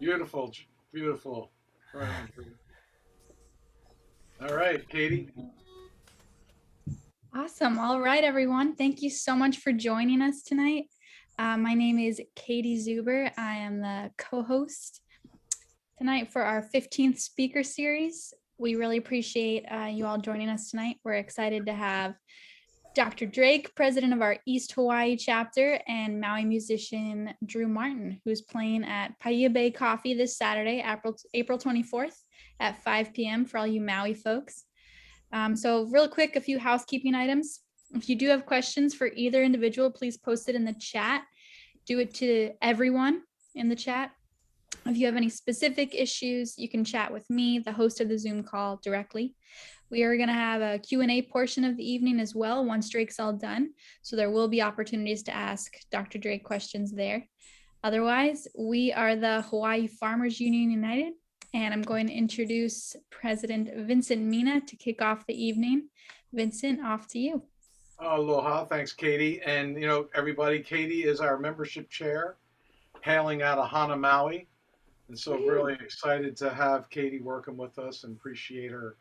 Beautiful, beautiful. All right, Katie. Awesome. All right, everyone. Thank you so much for joining us tonight. My name is Katie Zuber. I am the co-host tonight for our 15th speaker series. We really appreciate you all joining us tonight. We're excited to have Dr. Drake, president of our East Hawaii chapter, and Maui musician Drew Martin, who's playing at Paia Bay Coffee this Saturday, April 24th at 5 p.m. for all you Maui folks. So real quick, a few housekeeping items. If you do have questions for either individual, please post it in the chat. Do it to everyone in the chat. If you have any specific issues, you can chat with me, the host of the Zoom call, directly. We are going to have a Q&A portion of the evening as well once Drake's all done. So there will be opportunities to ask Dr. Drake questions there. Otherwise, we are the Hawaii Farmers Union United, and I'm going to introduce President Vincent Mina to kick off the evening. Vincent, off to you. Aloha, thanks, Katie. And everybody, Katie is our membership chair, hailing out of Han Maui. And so really excited to have Katie working with us and appreciate her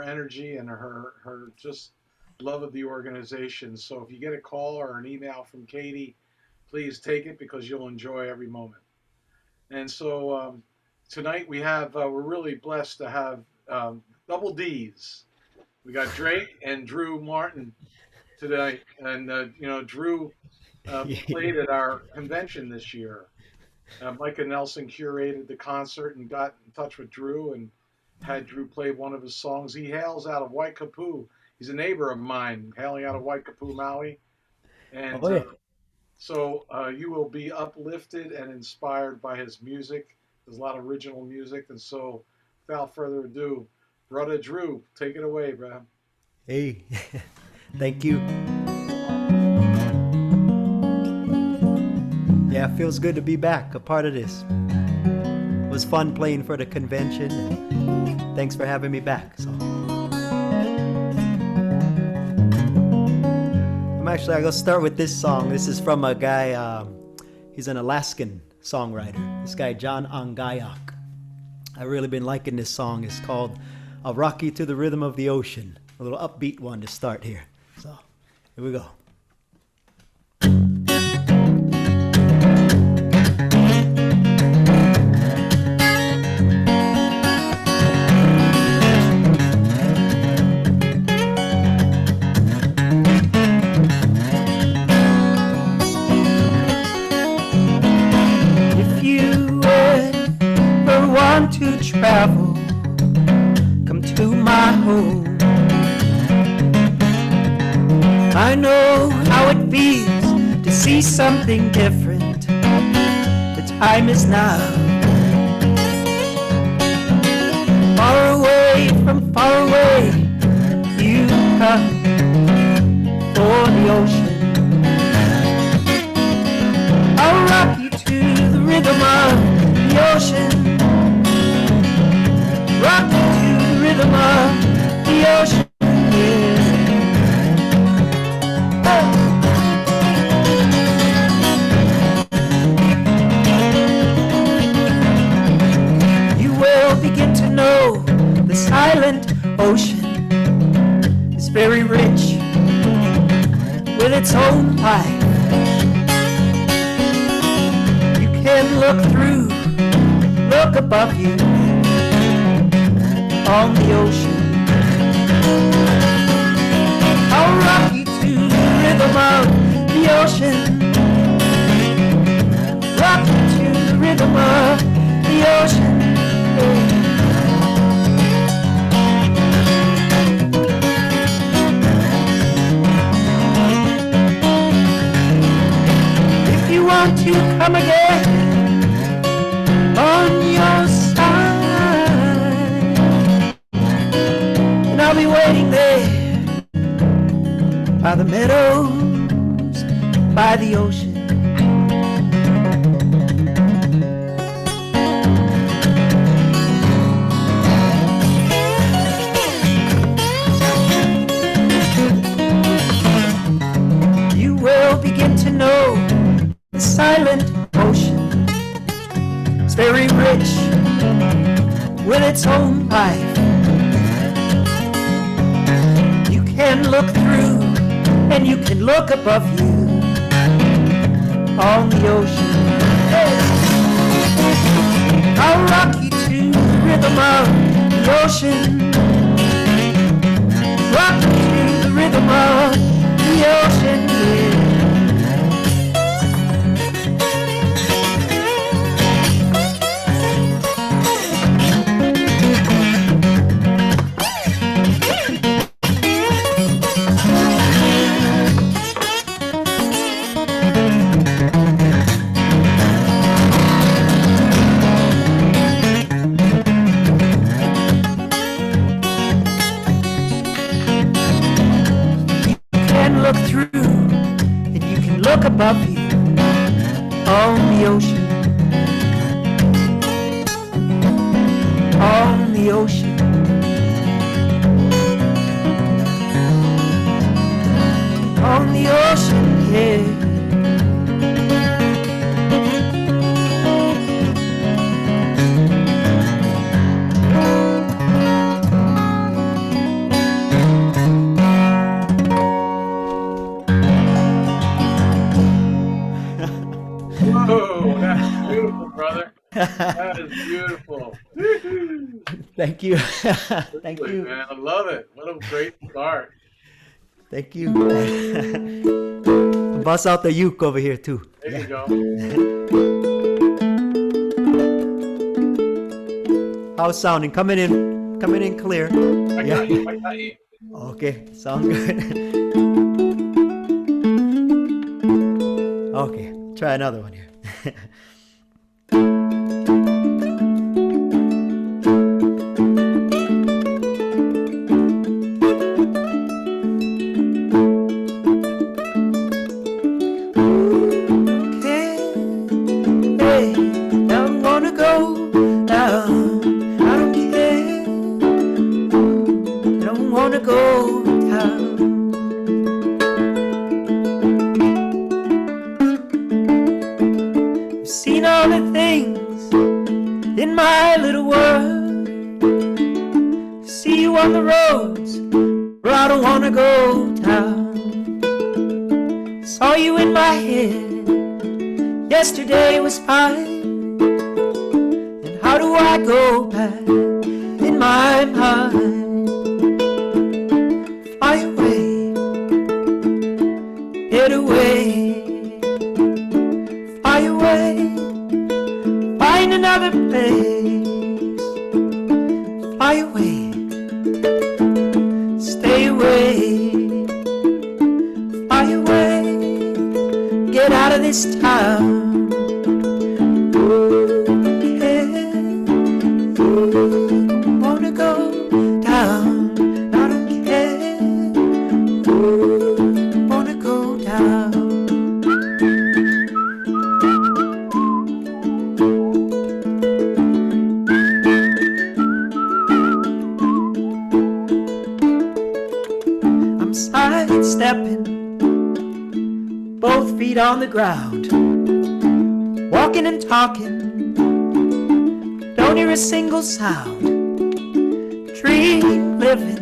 energy and her just love of the organization. So if you get a call or an email from Katie, please take it because you'll enjoy every moment. And so tonight we're really blessed to have double D's. We got Drake and Drew Martin tonight. And, Drew played at our convention this year. Micah Nelson curated the concert and got in touch with Drew and had Drew play one of his songs. He hails out of Waikapu. He's a neighbor of mine, hailing out of Waikapu, Maui. And so you will be uplifted and inspired by his music. There's a lot of original music. And so without further ado, brother Drew, take it away, bro. Hey, thank you. Yeah, it feels good to be back, a part of this. It was fun playing for the convention. And thanks for having me back. So, I'm gonna start with this song. This is from a guy, he's an Alaskan songwriter. This guy, John Angayak. I've really been liking this song. It's called "I'll Rock You to the Rhythm of the Ocean." A little upbeat one to start here. So, here we go. To travel, come to my home. I know how it feels to see something different. The time is now. Far away from far away, you come for the ocean. I'll rock you to the rhythm of the ocean. Rock you to the rhythm of the ocean, yeah. You will begin to know the silent ocean is very rich with its own life. You can look through, look above you on the ocean. I'll rock you to the rhythm of the ocean. Rock you to the rhythm of the ocean. If you want to come again on your side, I'll be waiting there by the meadows, by the ocean. You will begin to know the silent ocean. It's very rich its own life. You can look through and you can look above you on the ocean. Hey. I'll rock you to the rhythm of the ocean. Rock you to the rhythm of the ocean, yeah. Look above you on the ocean, on the ocean, on the ocean, yeah. Whoa, that's beautiful, brother. That is beautiful. Thank you. Thank Really, you. man. I love it. What a great start. Thank you. Bust out the uke over here too. There you go. How's sounding? Coming in clear. I got you. I got you. Okay, sounds good. Okay, try another one here. Yesterday was fine, and how do I go back in my mind? Fly away, get away, fly away, find another place. Fly away, stay away, fly away, get out of this town. Stepping, both feet on the ground, walking and talking, don't hear a single sound. Dream living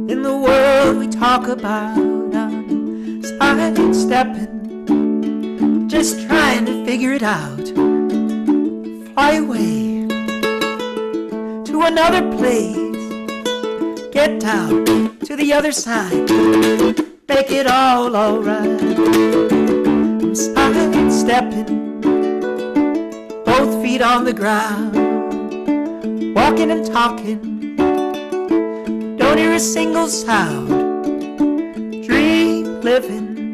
in the world we talk about. I'm sidestepping, just trying to figure it out. Fly away to another place, get down to the other side, make it all alright. I'm sidestepping, both feet on the ground, walking and talking, don't hear a single sound. Dream living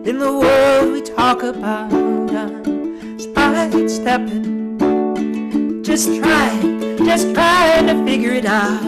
in the world we talk about. I'm sidestepping, just trying to figure it out.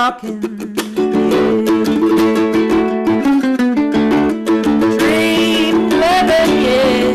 talking. Dream living, yeah.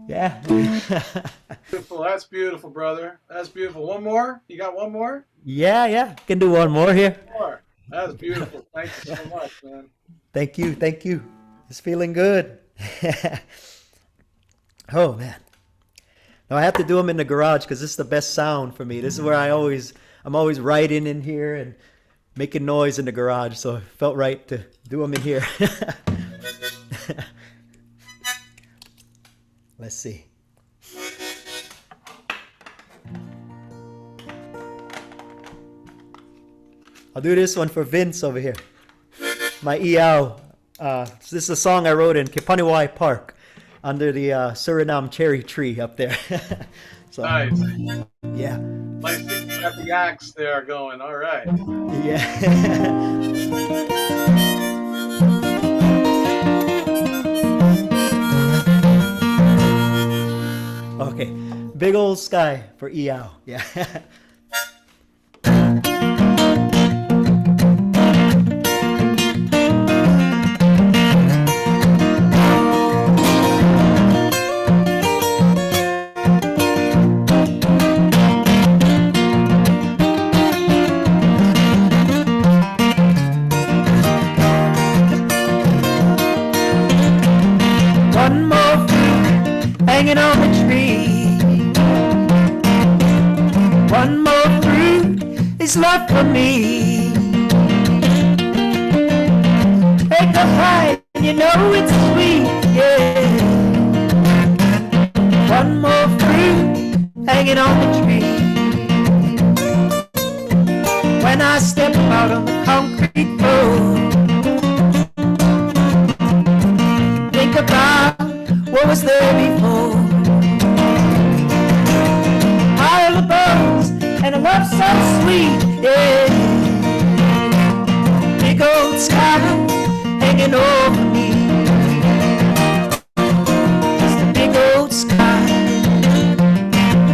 Yeah. Beautiful. That's beautiful, brother. That's beautiful. One more? You got one more? Yeah. Can do one more here. One more. That's beautiful. Thank you so much, man. Thank you. It's feeling good. Oh man. Now I have to do them in the garage because this is the best sound for me. This is where I'm always writing in here and making noise in the garage. So it felt right to do them in here. Let's see. I'll do this one for Vince over here. My Iao. This is a song I wrote in Kepaniwai Park under the Suriname cherry tree up there. So, Nice. yeah. Nice that you got the axe there going. All right. Yeah. Okay. Big old sky for Iao. Yeah. One more fruit hanging on the tree. One more fruit is left for me. Take a bite, you know it's sweet, yeah. One more fruit hanging on the tree. When I step out on the concrete floor, think about what was there before. Pile of bones and a love so sweet, yeah. Big old sky hanging over me. Just a big old sky.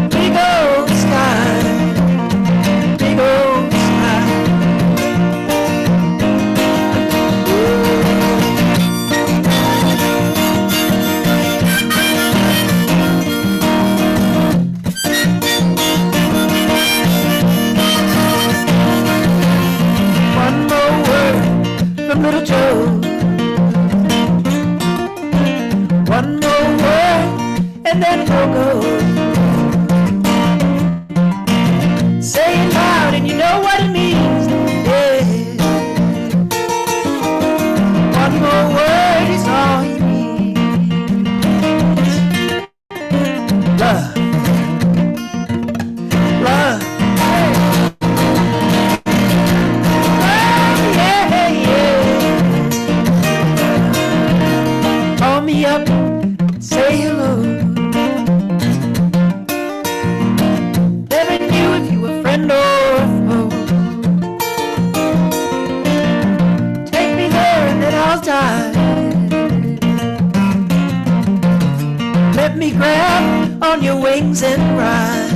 Big old sky. Big old sky. One more word from little Joe. One more word and then we'll go. Say it loud and you know what it means, yeah. One more word is all you need. Love. Love. Call me up, say hello. Never knew if you were friend or a foe. Take me there and then I'll die. Let me grab on your wings and ride.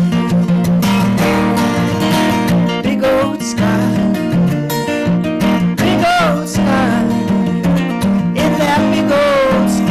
Big old sky. Big old sky. In that big old sky.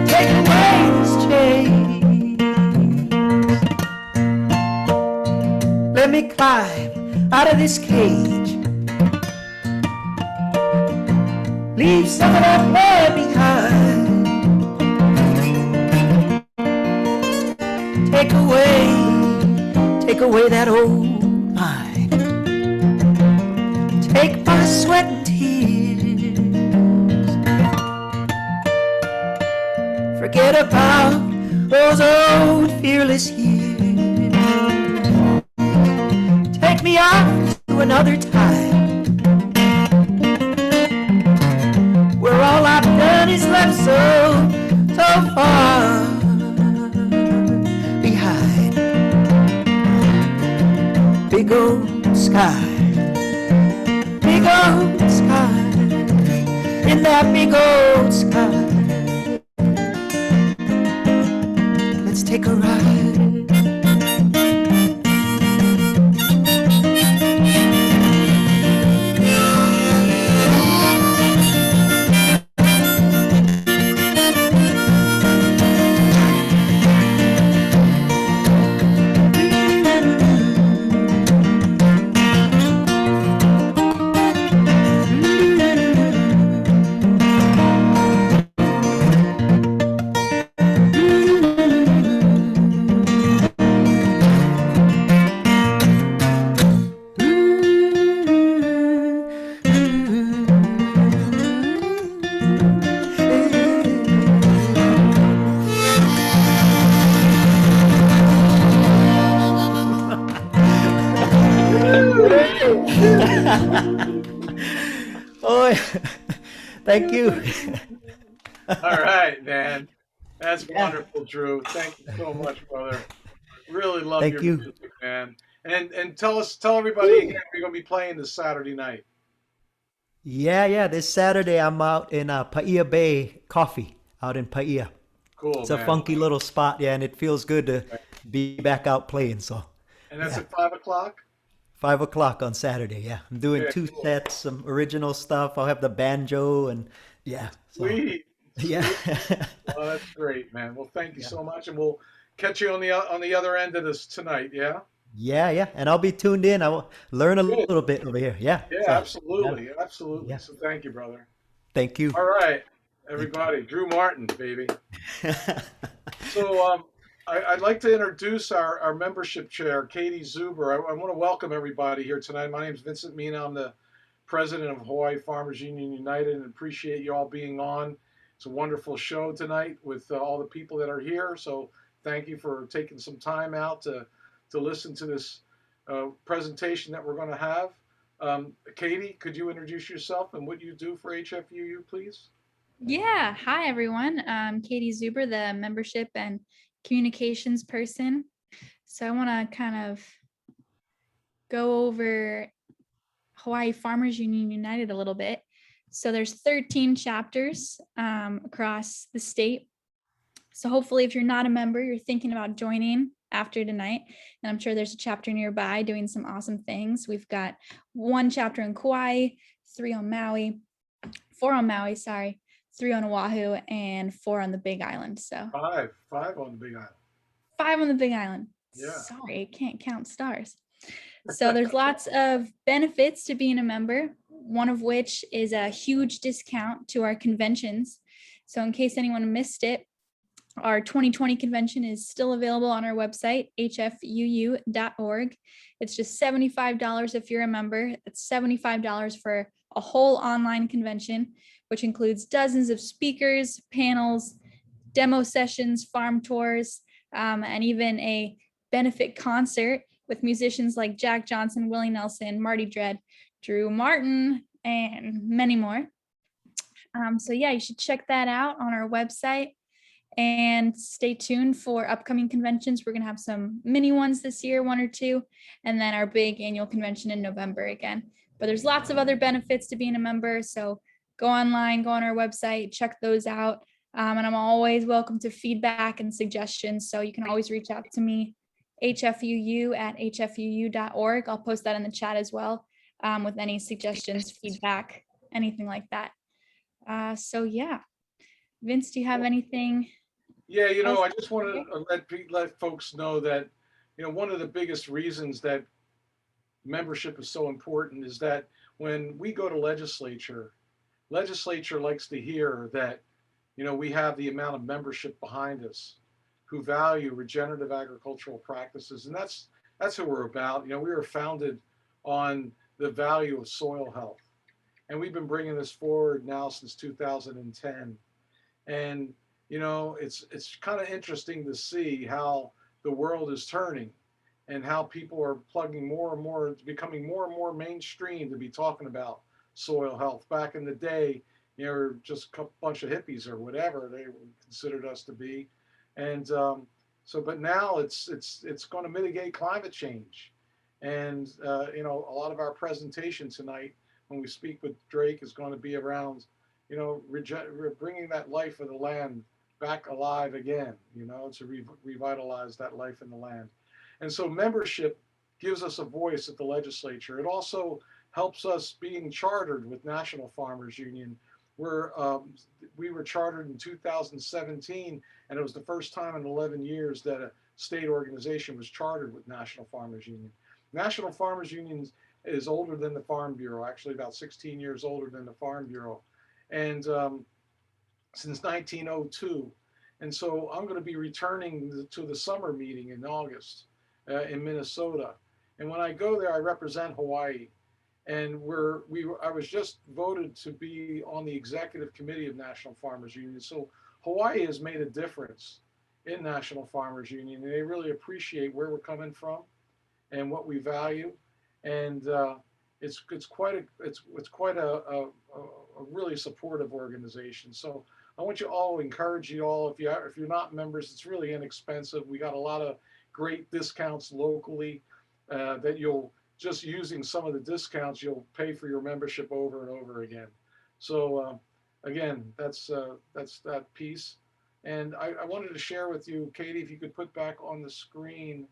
Take away this chains. Let me climb out of this cage. leave some of that blood behind. Take away that old mind. Take my sweat and tears. Forget about those old fearless years. Take me off to another time, where all I've done is left so far behind. Big old sky, big old sky, in that big old sky. Let's take a ride. Oh, thank you. All right, man. That's wonderful, Drew. Thank you so much, brother. Really love Thank your you. music, man. And tell everybody again, we're gonna be playing this Saturday night. Yeah. This Saturday I'm out in Paia Bay Coffee out in Paia. Cool, It's man. a funky little spot, yeah, and it feels good to be back out playing. So And that's yeah. at 5 o'clock. 5 o'clock on Saturday. Yeah, I'm doing Yeah, two cool. sets, some original stuff. I'll have the banjo and yeah. So, Sweet. yeah. Well, that's great, man. Well, thank you Yeah. so much, and we'll catch you on the other end of this tonight. Yeah. Yeah, and I'll be tuned in. I will learn a Good. little bit over here. Yeah. Yeah, So, absolutely, absolutely. Yeah. So thank you, brother. thank you. All right, everybody. Drew Martin, baby. So I'd like to introduce our membership chair, Katie Zuber. I want to welcome everybody here tonight. My name is Vincent Mina. I'm the president of Hawaii Farmers Union United, and appreciate you all being on. It's a wonderful show tonight with all the people that are here. So thank you for taking some time out to listen to this presentation that we're going to have. Katie, could you introduce yourself and what you do for HFUU, please? Yeah. Hi, everyone. I'm Katie Zuber, the membership and communications person. So I want to kind of go over Hawaii Farmers Union United a little bit. So there's 13 chapters across the state. So hopefully if you're not a member, you're thinking about joining after tonight. And I'm sure there's a chapter nearby doing some awesome things. We've got 1 chapter in Kauai, 3 on Maui, 4 on Maui, 3 on Oahu, and 4 on the Big Island. So Five on the Big Island. 5 on the Big Island. Yeah. Sorry, I can't count stars. So there's lots of benefits to being a member, one of which is a huge discount to our conventions. So in case anyone missed it, our 2020 convention is still available on our website, hfuu.org. It's just $75 if you're a member. It's $75 for a whole online convention, which includes dozens of speakers, panels, demo sessions, farm tours, and even a benefit concert with musicians like Jack Johnson, Willie Nelson, Marty Dredd, Drew Martin, and many more. So yeah, you should check that out on our website. And stay tuned for upcoming conventions. We're going to have some mini ones this year, 1 or 2, and then our big annual convention in November again. But there's lots of other benefits to being a member. So go online, go on our website, check those out. And I'm always welcome to feedback and suggestions. So you can always reach out to me, hfuu@hfuu.org. I'll post that in the chat as well with any suggestions, feedback, anything like that. So yeah, Vince, do you have anything? Yeah, I just want to let folks know that, one of the biggest reasons that membership is so important is that when we go to legislature, legislature likes to hear that, we have the amount of membership behind us who value regenerative agricultural practices. And that's what we're about. We were founded on the value of soil health. And we've been bringing this forward now since 2010. And, it's kind of interesting to see how the world is turning and how people are plugging more and more, it's becoming more and more mainstream to be talking about soil health. Back in the day, just a bunch of hippies or whatever they considered us to be. And but now it's going to mitigate climate change. And, a lot of our presentation tonight when we speak with Drake is going to be around, bringing that life of the land back alive again, to revitalize that life in the land. And so membership gives us a voice at the legislature. It also helps us being chartered with National Farmers Union. We were chartered in 2017, and it was the first time in 11 years that a state organization was chartered with National Farmers Union. National Farmers Union is older than the Farm Bureau, actually about 16 years older than the Farm Bureau, and since 1902. And so I'm going to be returning to the summer meeting in August in Minnesota. And when I go there, I represent Hawaii. And I was just voted to be on the executive committee of National Farmers Union. So Hawaii has made a difference in National Farmers Union, and they really appreciate where we're coming from and what we value. And it's quite a really supportive organization. So I want you all to encourage you all. If you're not members, it's really inexpensive. We got a lot of great discounts locally that you'll, just using some of the discounts, you'll pay for your membership over and over again. So again, that's that piece. And I wanted to share with you, Katie, if you could put back on the screen,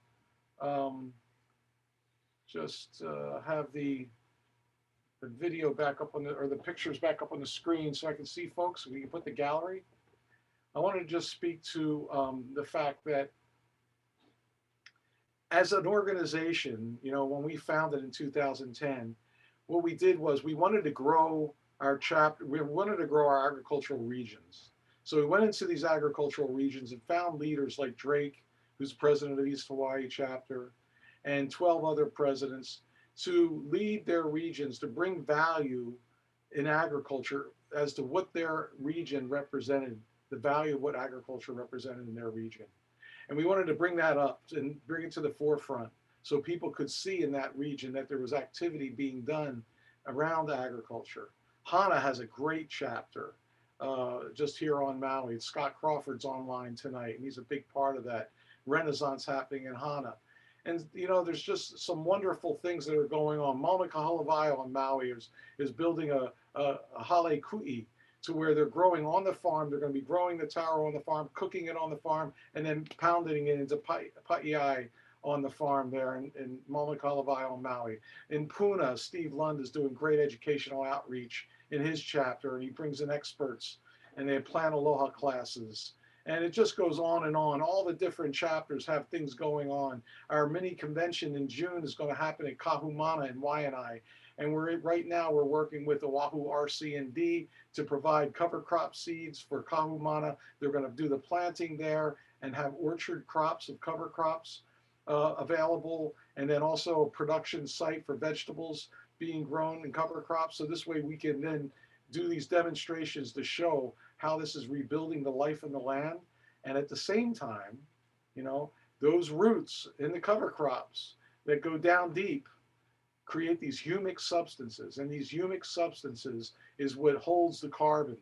have the video back up or the pictures back up on the screen so I can see folks. We can put the gallery. I wanted to just speak to the fact that as an organization, when we founded in 2010, what we did was we wanted to grow our chapter. We wanted to grow our agricultural regions. So we went into these agricultural regions and found leaders like Drake, who's president of East Hawaii chapter, and 12 other presidents to lead their regions, to bring value in agriculture as to what their region represented, the value of what agriculture represented in their region. And we wanted to bring that up and bring it to the forefront so people could see in that region that there was activity being done around agriculture. Hana has a great chapter just here on Maui. Scott Crawford's online tonight, and he's a big part of that renaissance happening in Hana. And there's just some wonderful things that are going on. Mauna Kaho'olawaio on Maui is building a hale ku'i, to where they're growing on the farm. They're going to be growing the taro on the farm, cooking it on the farm, and then pounding it into pa'iai on the farm there in Mauna Kaho'olawaio on Maui. In Puna, Steve Lund is doing great educational outreach in his chapter, and he brings in experts, and they have plant aloha classes. And it just goes on and on. All the different chapters have things going on. Our mini convention in June is going to happen at Kahumana in Waianae. And right now we're working with Oahu RC&D to provide cover crop seeds for Kahumana. They're going to do the planting there and have orchard crops of cover crops available, and then also a production site for vegetables being grown in cover crops. So this way we can then do these demonstrations to show how this is rebuilding the life in the land. And at the same time, those roots in the cover crops that go down deep create these humic substances. And these humic substances is what holds the carbon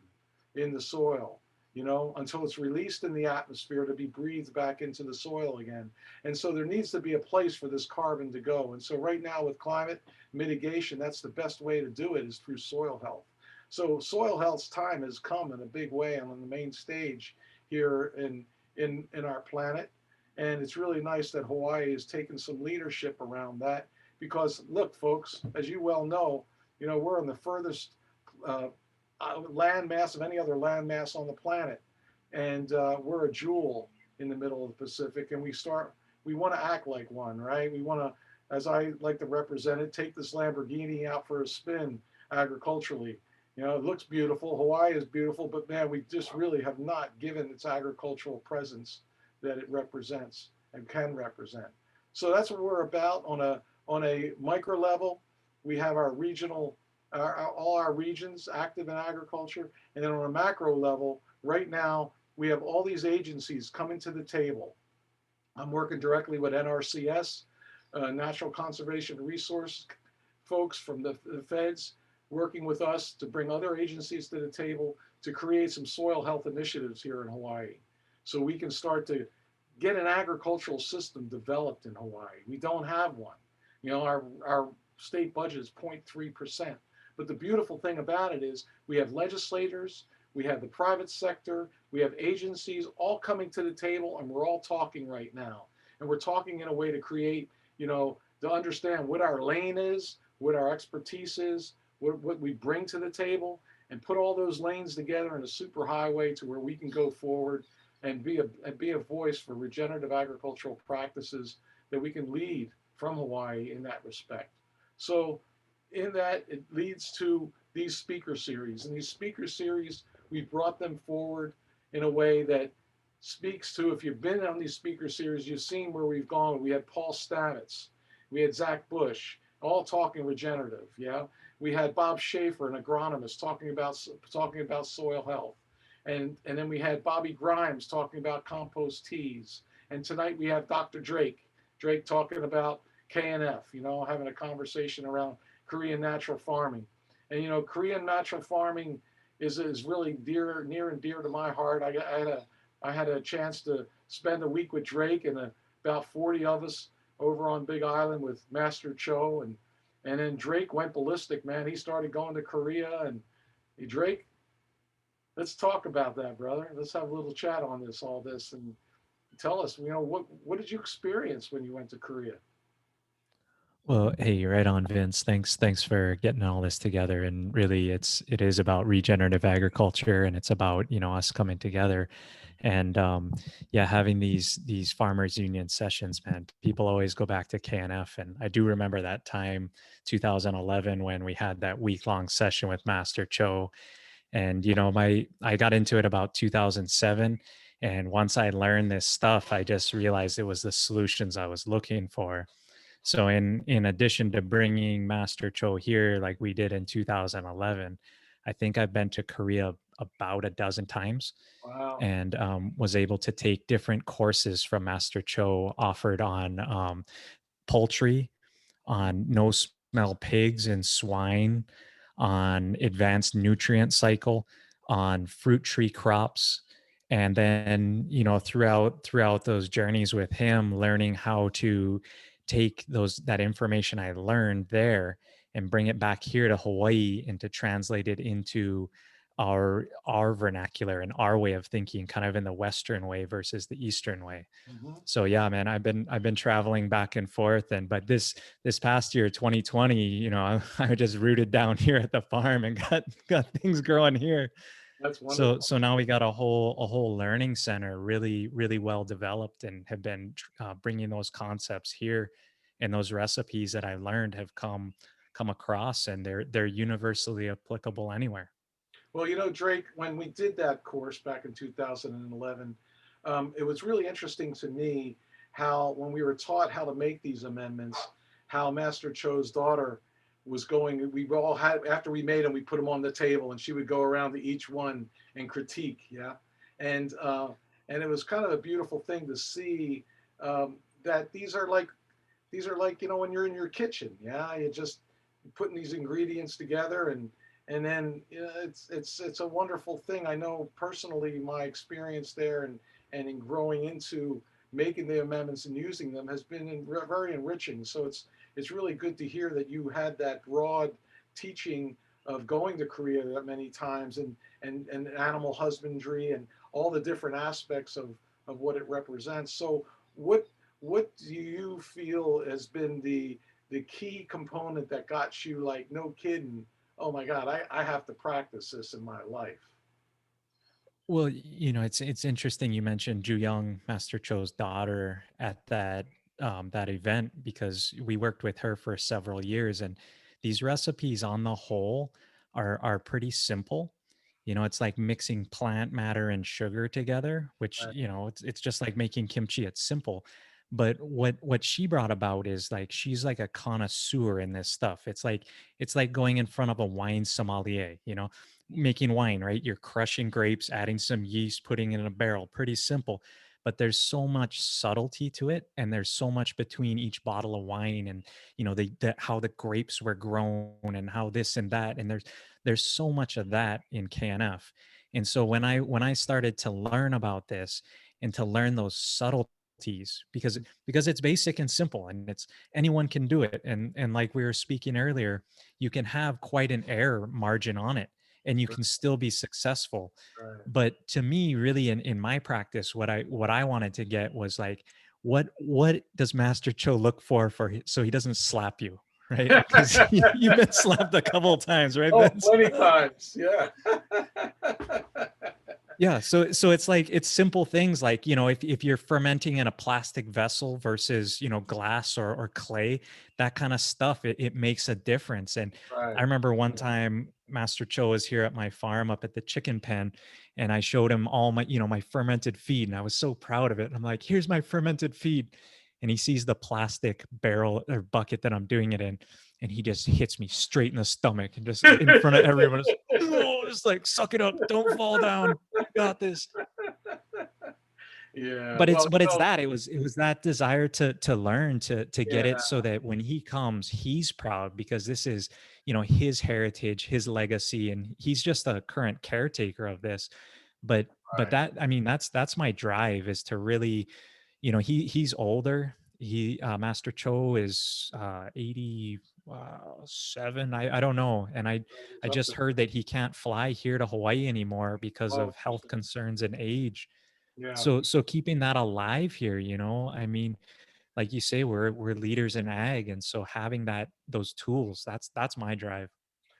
in the soil, until it's released in the atmosphere to be breathed back into the soil again. And so there needs to be a place for this carbon to go. And so right now with climate mitigation, that's the best way to do it, is through soil health. So soil health's time has come in a big way on the main stage here in our planet. And it's really nice that Hawaii has taken some leadership around that, because look, folks, as you well know, we're in the furthest land mass of any other land mass on the planet. And we're a jewel in the middle of the Pacific, and we want to act like one, right? We want to, as I like to represent it, take this Lamborghini out for a spin agriculturally. You know, it looks beautiful. Hawaii is beautiful, but man, we just really have not given its agricultural presence that it represents and can represent. So that's what we're about on a micro level. We have our regional, all our regions active in agriculture, and then on a macro level, right now we have all these agencies coming to the table. I'm working directly with NRCS, Natural Conservation Resource folks from the feds, working with us to bring other agencies to the table to create some soil health initiatives here in Hawaii. So we can start to get an agricultural system developed in Hawaii. We don't have one. You know, our state budget is 0.3%. But the beautiful thing about it is we have legislators, we have the private sector, we have agencies all coming to the table, and we're all talking right now. And we're talking in a way to create, you know, to understand what our lane is, what our expertise is, what we bring to the table, and put all those lanes together in a super highway to where we can go forward and be a voice for regenerative agricultural practices that we can lead from Hawaii in that respect. So in that, it leads to these speaker series. And these speaker series, we brought them forward in a way that speaks to, if you've been on these speaker series, you've seen where we've gone. We had Paul Stamets, we had Zach Bush, all talking regenerative. Yeah, we had Bob Schaefer, an agronomist, talking about soil health, and then we had Bobby Grimes talking about compost teas, and tonight we have Dr. Drake talking about KNF. You know, having a conversation around Korean natural farming, and you know, Korean natural farming is really near and dear to my heart. I had a chance to spend a week with Drake and about 40 of us over on Big Island with Master Cho, and then Drake went ballistic, man. He started going to Korea, and hey, Drake, let's talk about that, brother. Let's have a little chat on all this, and tell us, you know, what did you experience when you went to Korea? Well, hey, you're right on, Vince. Thanks for getting all this together. And really, it is about regenerative agriculture, and it's about us coming together, and yeah, having these farmers union sessions. Man, people always go back to KNF, and I do remember that time, 2011, when we had that week-long session with Master Cho, and I got into it about 2007. And once I learned this stuff, I just realized it was the solutions I was looking for. So in addition to bringing Master Cho here like we did in 2011, I think I've been to Korea about a dozen times, Wow. and was able to take different courses from Master Cho offered on poultry, on no smell pigs and swine, on advanced nutrient cycle, on fruit tree crops. And then, throughout those journeys with him, learning how to take that information I learned there and bring it back here to Hawaii and to translate it into our vernacular and our way of thinking, kind of in the Western way versus the Eastern way. Mm-hmm. So yeah, man, I've been traveling back and forth, and this past year, 2020, I just rooted down here at the farm and got things growing here. That's wonderful. So now we got a whole learning center, really well developed, and have been bringing those concepts here, and those recipes that I learned have come across, and they're universally applicable anywhere. Well, you know, Drake, when we did that course back in 2011, it was really interesting to me how, when we were taught how to make these amendments, how Master Cho's daughter was going. We all had, after we made them, we put them on the table, and she would go around to each one and critique. Yeah, and and it was kind of a beautiful thing to see, that these are like, you know, when you're in your kitchen. Yeah, you just putting these ingredients together, and then, you know, it's a wonderful thing. I know personally my experience there, and in growing into making the amendments and using them has been very enriching. So it's really good to hear that you had that broad teaching of going to Korea that many times, and animal husbandry and all the different aspects of what it represents. So what do you feel has been the key component that got you, like, no kidding, oh my God, I have to practice this in my life? Well, it's interesting you mentioned Ju Young, Master Cho's daughter, at that event, because we worked with her for several years, and these recipes on the whole are pretty simple. It's like mixing plant matter and sugar together, which, Right. it's just like making kimchi. It's simple. But what she brought about is like she's like a connoisseur in this stuff. It's like going in front of a wine sommelier, making wine, right? You're crushing grapes, adding some yeast, putting it in a barrel. Pretty simple. But there's so much subtlety to it, and there's so much between each bottle of wine, and how the grapes were grown, and how this and that, and there's so much of that in KNF. And so when I started to learn about this and to learn those subtleties, because it's basic and simple, and it's anyone can do it, and like we were speaking earlier, you can have quite an error margin on it, and you can still be successful. Right. But to me, really, in my practice, what I wanted to get was like, what does Master Cho look so he doesn't slap you, right? Because you've been slapped a couple of times, right, Oh, Vince? plenty times. Yeah. Yeah, so it's like it's simple things like, if you're fermenting in a plastic vessel versus, glass or clay, that kind of stuff, it makes a difference. And I Right. remember one time Master Cho was here at my farm up at the chicken pen, and I showed him all my fermented feed, and I was so proud of it. And I'm like, here's my fermented feed. And he sees the plastic barrel or bucket that I'm doing it in, and he just hits me straight in the stomach and just in front of everyone, just like, suck it up, don't fall down, you got this. Yeah. But it's Well, but it's that it was that desire to learn, to get yeah. it, so that when he comes, he's proud, because this is, his heritage, his legacy, and he's just a current caretaker of this. But Right. that, I mean, that's my drive, is to really, he's older. Master Cho is 87. I don't know. And I It's up just there. heard that he can't fly here to Hawaii anymore because Oh, of health concerns and age. yeah. So keeping that alive here, I mean, like you say, we're leaders in ag, and so having those tools, that's my drive.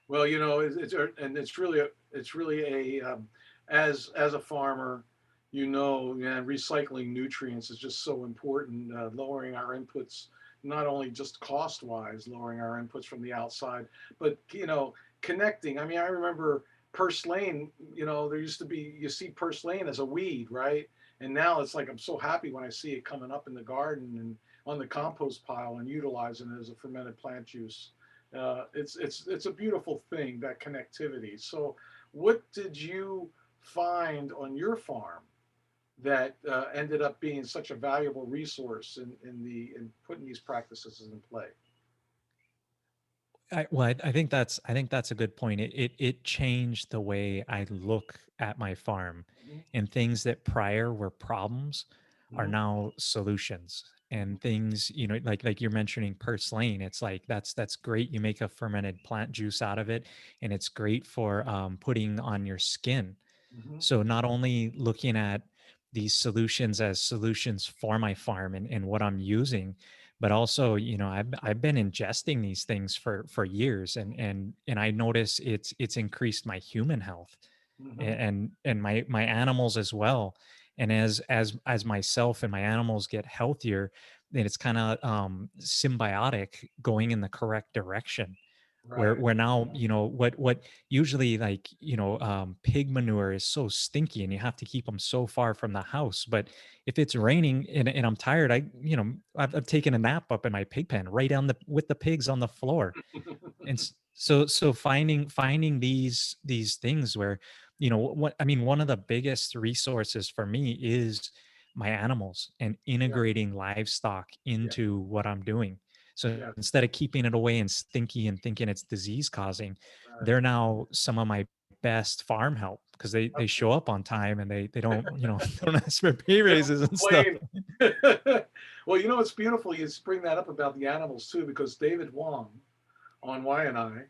Well, and it's really as a farmer, recycling nutrients is just so important. Lowering our inputs, not only just cost wise, lowering our inputs from the outside, but connecting. I mean, I remember purslane. There used to be, you see purslane as a weed, right? And now it's like I'm so happy when I see it coming up in the garden and on the compost pile and utilizing it as a fermented plant juice. It's a beautiful thing, that connectivity. So, what did you find on your farm that ended up being such a valuable resource in putting these practices in play? I think that's a good point. It changed the way I look at my farm, Mm-hmm. and things that prior were problems are Mm-hmm. now solutions. And things, like you're mentioning purslane, it's like that's great. You make a fermented plant juice out of it, and it's great for putting on your skin. Mm-hmm. So not only looking at these solutions as solutions for my farm and what I'm using, but also, I've been ingesting these things for years, and I notice it's increased my human health, Mm-hmm. and my animals as well. And as myself and my animals get healthier, then it's kind of symbiotic, going in the correct direction, where Right. where now, what usually, like, pig manure is so stinky, and you have to keep them so far from the house. But if it's raining, and I'm tired, I've taken a nap up in my pig pen, right down with the pigs on the floor. And so finding these things where, what I mean, one of the biggest resources for me is my animals, and Yeah. integrating livestock Yeah. into what I'm doing. So Yeah. instead of keeping it away and stinky and thinking it's disease causing, Right. they're now some of my best farm help, because they show up on time, and they don't, they don't ask for pay They don't raises and stuff. complain. Well, it's beautiful you bring that up about the animals too, because David Wong on Waianae,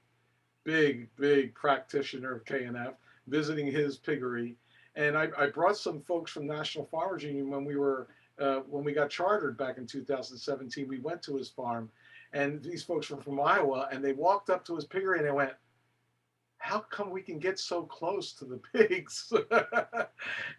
big practitioner of KNF, visiting his piggery. And I brought some folks from National Farmers Union when we got chartered back in 2017. We went to his farm, and these folks were from Iowa, and they walked up to his piggery and they went, "How come we can get so close to the pigs?"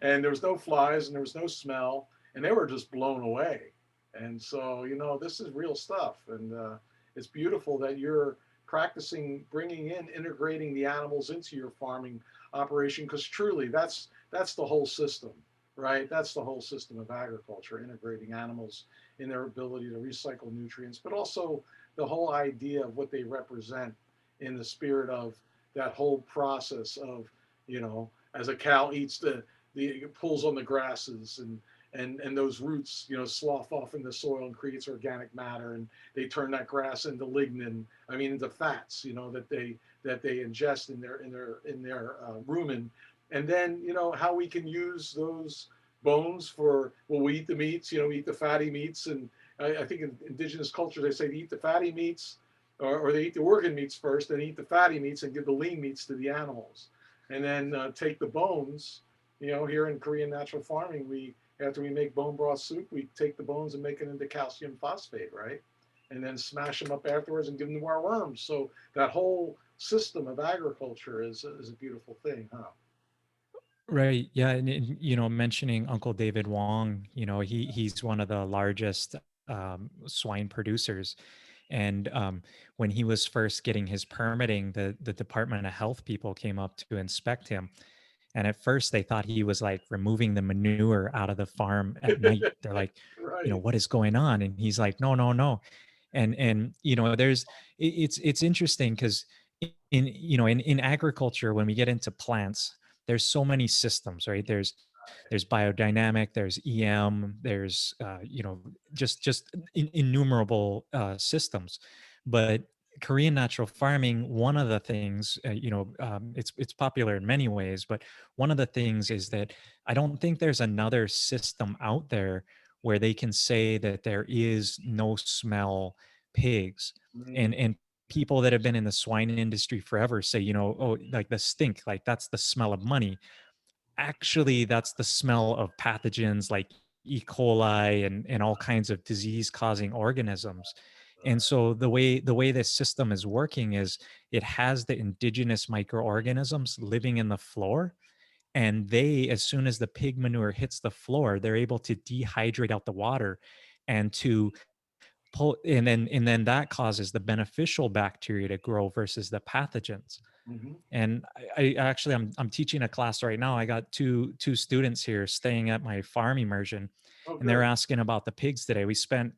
And there was no flies and there was no smell, and they were just blown away. And so, this is real stuff, and it's beautiful that you're practicing bringing in, integrating the animals into your farming operation, because truly that's the whole system, right? That's the whole system of agriculture, integrating animals in their ability to recycle nutrients, but also the whole idea of what they represent in the spirit of that whole process of, as a cow eats the pulls on the grasses, and those roots, slough off in the soil and creates organic matter, and they turn that grass into lignin. I mean, into fats, that they ingest in their rumen, and then how we can use those bones for, well, we eat the meats, we eat the fatty meats, and I think in indigenous culture they say they eat the fatty meats, or they eat the organ meats first, then eat the fatty meats and give the lean meats to the animals, and then take the bones. Here in Korean natural farming, after we make bone broth soup, we take the bones and make it into calcium phosphate, right? And then smash them up afterwards and give them to our worms. So that whole system of agriculture is a beautiful thing, huh? Right. Yeah. And mentioning Uncle David Wong, he's one of the largest swine producers. And when he was first getting his permitting, the Department of Health people came up to inspect him. And at first they thought he was like removing the manure out of the farm at night. They're like, Right. what is going on? And he's like, no, no, no. And it's interesting because in agriculture, when we get into plants, there's so many systems, right? There's biodynamic, there's EM, there's just innumerable systems. But Korean natural farming, one of the things, it's popular in many ways, but one of the things is that I don't think there's another system out there where they can say that there is no smell pigs. Mm, And people that have been in the swine industry forever say, oh, like the stink, like that's the smell of money. Actually, that's the smell of pathogens like E. coli and all kinds of disease causing organisms. And so the way this system is working is it has the indigenous microorganisms living in the floor, and they, as soon as the pig manure hits the floor, they're able to dehydrate out the water and to pull, and then that causes the beneficial bacteria to grow versus the pathogens. mhm. And I actually I'm teaching a class right now. I got two students here staying at my farm immersion, Oh, and they're good. asking about the pigs today. We spent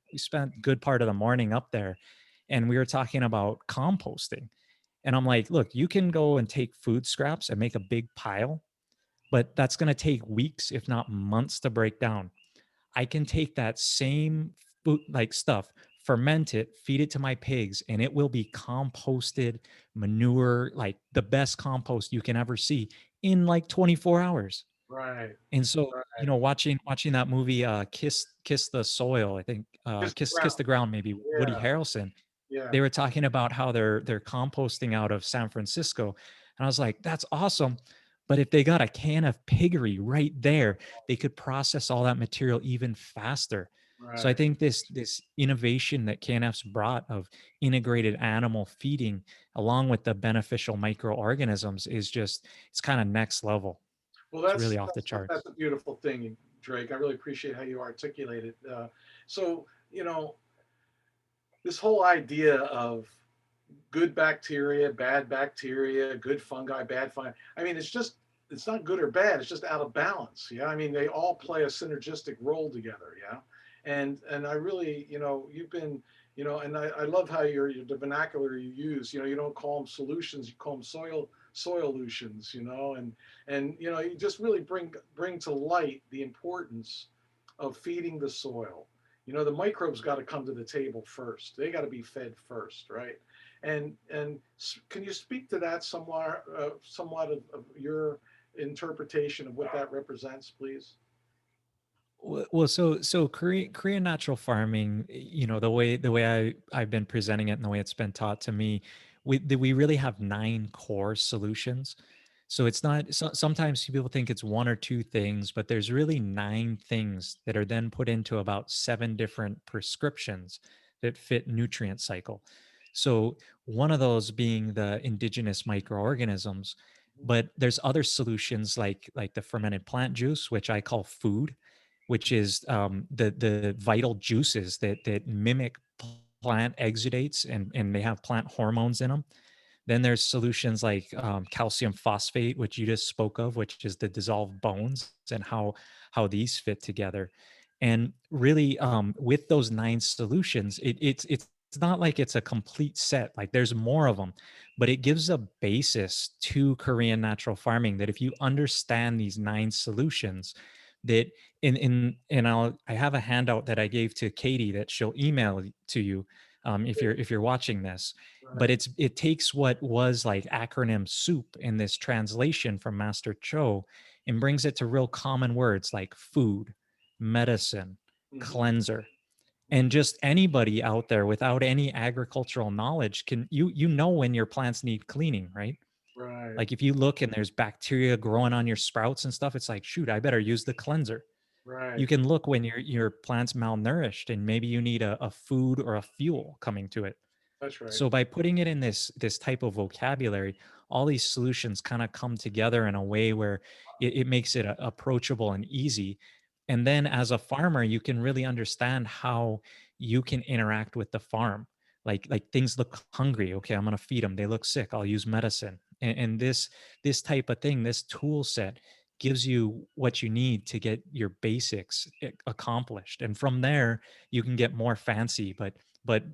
good part of the morning up there, and we were talking about composting. And I'm like, look, you can go and take food scraps and make a big pile, but that's going to take weeks, if not months, to break down. I can take that same food like stuff, ferment it, feed it to my pigs, and it will be composted manure, like the best compost you can ever see in like 24 hours. Right. And so, Right. watching that movie, Kiss the Soil, I think, Kiss the Kiss ground. the Ground, maybe Woody Yeah. Harrelson, Yeah. they were talking about how they're composting out of San Francisco. And I was like, that's awesome. But if they got a can of piggery right there, they could process all that material even faster. So I Right. think this innovation that KNF's brought of integrated animal feeding along with the beneficial microorganisms is just, it's kind of next level. Well, It's that's really off the that's charts. that's a beautiful thing, Drake. I really appreciate how you articulate it. So, this whole idea of good bacteria, good fungi, bad fungi. I mean, it's not good or bad. It's just out of balance. Yeah. I mean, they all play a synergistic role together. Yeah. And I really, you've been, and I love how the vernacular you use. You don't call them solutions, you call them soilutions. And you just really bring to light the importance of feeding the soil. The microbes got to come to the table first. They got to be fed first, right? And can you speak to that somewhat of your interpretation of what that represents, please? Well, so Korean natural farming, the way I've been presenting it and the way it's been taught to me, we really have 9 core solutions. So it's not, sometimes people think it's one or two things, but there's really 9 things that are then put into about 7 different prescriptions that fit nutrient cycle. So one of those being the indigenous microorganisms, but there's other solutions like the fermented plant juice, which I call food, which is the vital juices that mimic plant exudates and they have plant hormones in them. Then there's solutions like calcium phosphate, which you just spoke of, which is the dissolved bones and how these fit together. And really, with those 9 solutions, it's not like it's a complete set. Like there's more of them, but it gives a basis to Korean natural farming that if you understand these 9 solutions, that I have a handout that I gave to Katie that she'll email to you if you're watching this, but Right. it takes what was like acronym soup in this translation from Master Cho and brings it to real common words like food, medicine, Hmm. cleanser. And just anybody out there without any agricultural knowledge can you know when your plants need cleaning, right? Right. Like if you look and there's bacteria growing on your sprouts and stuff, it's like, shoot, I better use the cleanser. You Right. can look when your plant's malnourished and maybe you need a food or a fuel coming to it. That's right. So by putting it in this type of vocabulary, all these solutions kind of come together in a way where it makes it approachable and easy. And then as a farmer, you can really understand how you can interact with the farm. Like things look hungry. Okay, I'm gonna feed them. They look sick. I'll use medicine. And this type of thing, this tool set gives you what you need to get your basics accomplished. And from there, you can get more fancy, but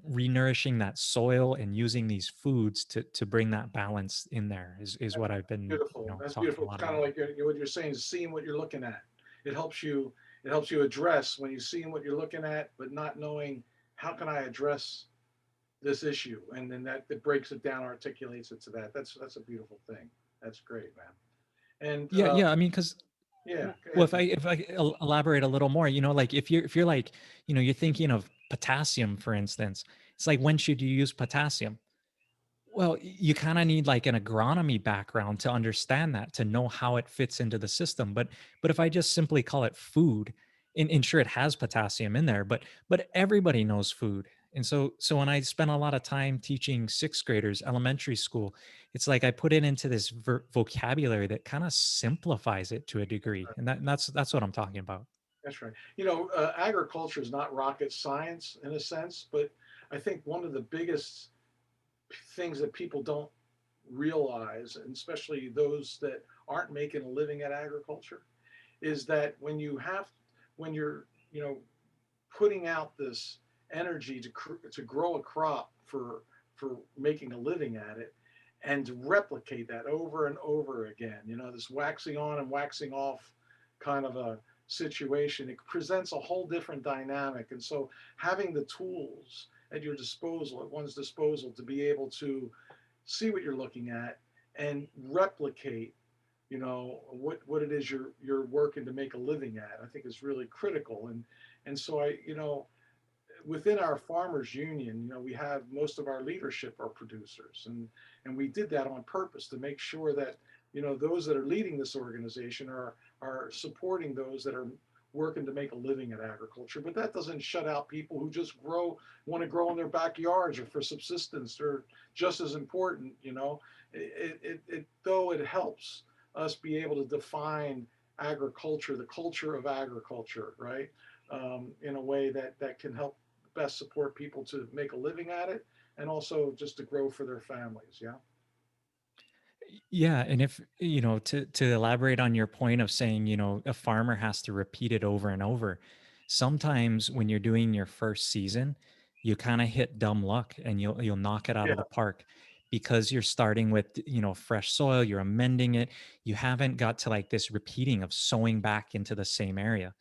renourishing that soil and using these foods to bring that balance in there is what I've been, Beautiful. That's talking beautiful. a It's lot kind of about. like what you're saying is seeing what you're looking at. It helps you. It helps you address when you're seeing what you're looking at, but not knowing how can I address this issue, and then that breaks it down, articulates it to that. That's a beautiful thing. That's great, man. And Yeah, yeah. I mean, because yeah, go well, ahead, man. if I elaborate a little more, like if you're like, you're thinking of potassium, for instance, it's like when should you use potassium? Well, you kind of need like an agronomy background to understand that, to know how it fits into the system. But if I just simply call it food, and sure it has potassium in there, but everybody knows food. And so when I spend a lot of time teaching 6th graders elementary school, it's like I put it into this vocabulary that kind of simplifies it to a degree. And that's what I'm talking about. That's right. Agriculture is not rocket science in a sense, but I think one of the biggest things that people don't realize, and especially those that aren't making a living at agriculture, is that when you're putting out this energy to grow a crop for making a living at it, and to replicate that over and over again, this waxing on and waxing off kind of a situation, it presents a whole different dynamic. And so having the tools at your disposal, at one's disposal, to be able to see what you're looking at and replicate, what it is you're working to make a living at, I think is really critical. And so within our farmers union, we have most of our leadership are producers, and we did that on purpose to make sure that those that are leading this organization are supporting those that are working to make a living at agriculture. But that doesn't shut out people who just want to grow in their backyards or for subsistence. They're just as important. Though it helps us be able to define agriculture, the culture of agriculture, right, in a way that can help best support people to make a living at it, and also just to grow for their families. Yeah. Yeah, and if to elaborate on your point of saying, a farmer has to repeat it over and over. Sometimes when you're doing your first season, you kind of hit dumb luck and you'll knock it out Yeah. of the park because you're starting with, fresh soil, you're amending it. You haven't got to like this repeating of sowing back into the same area.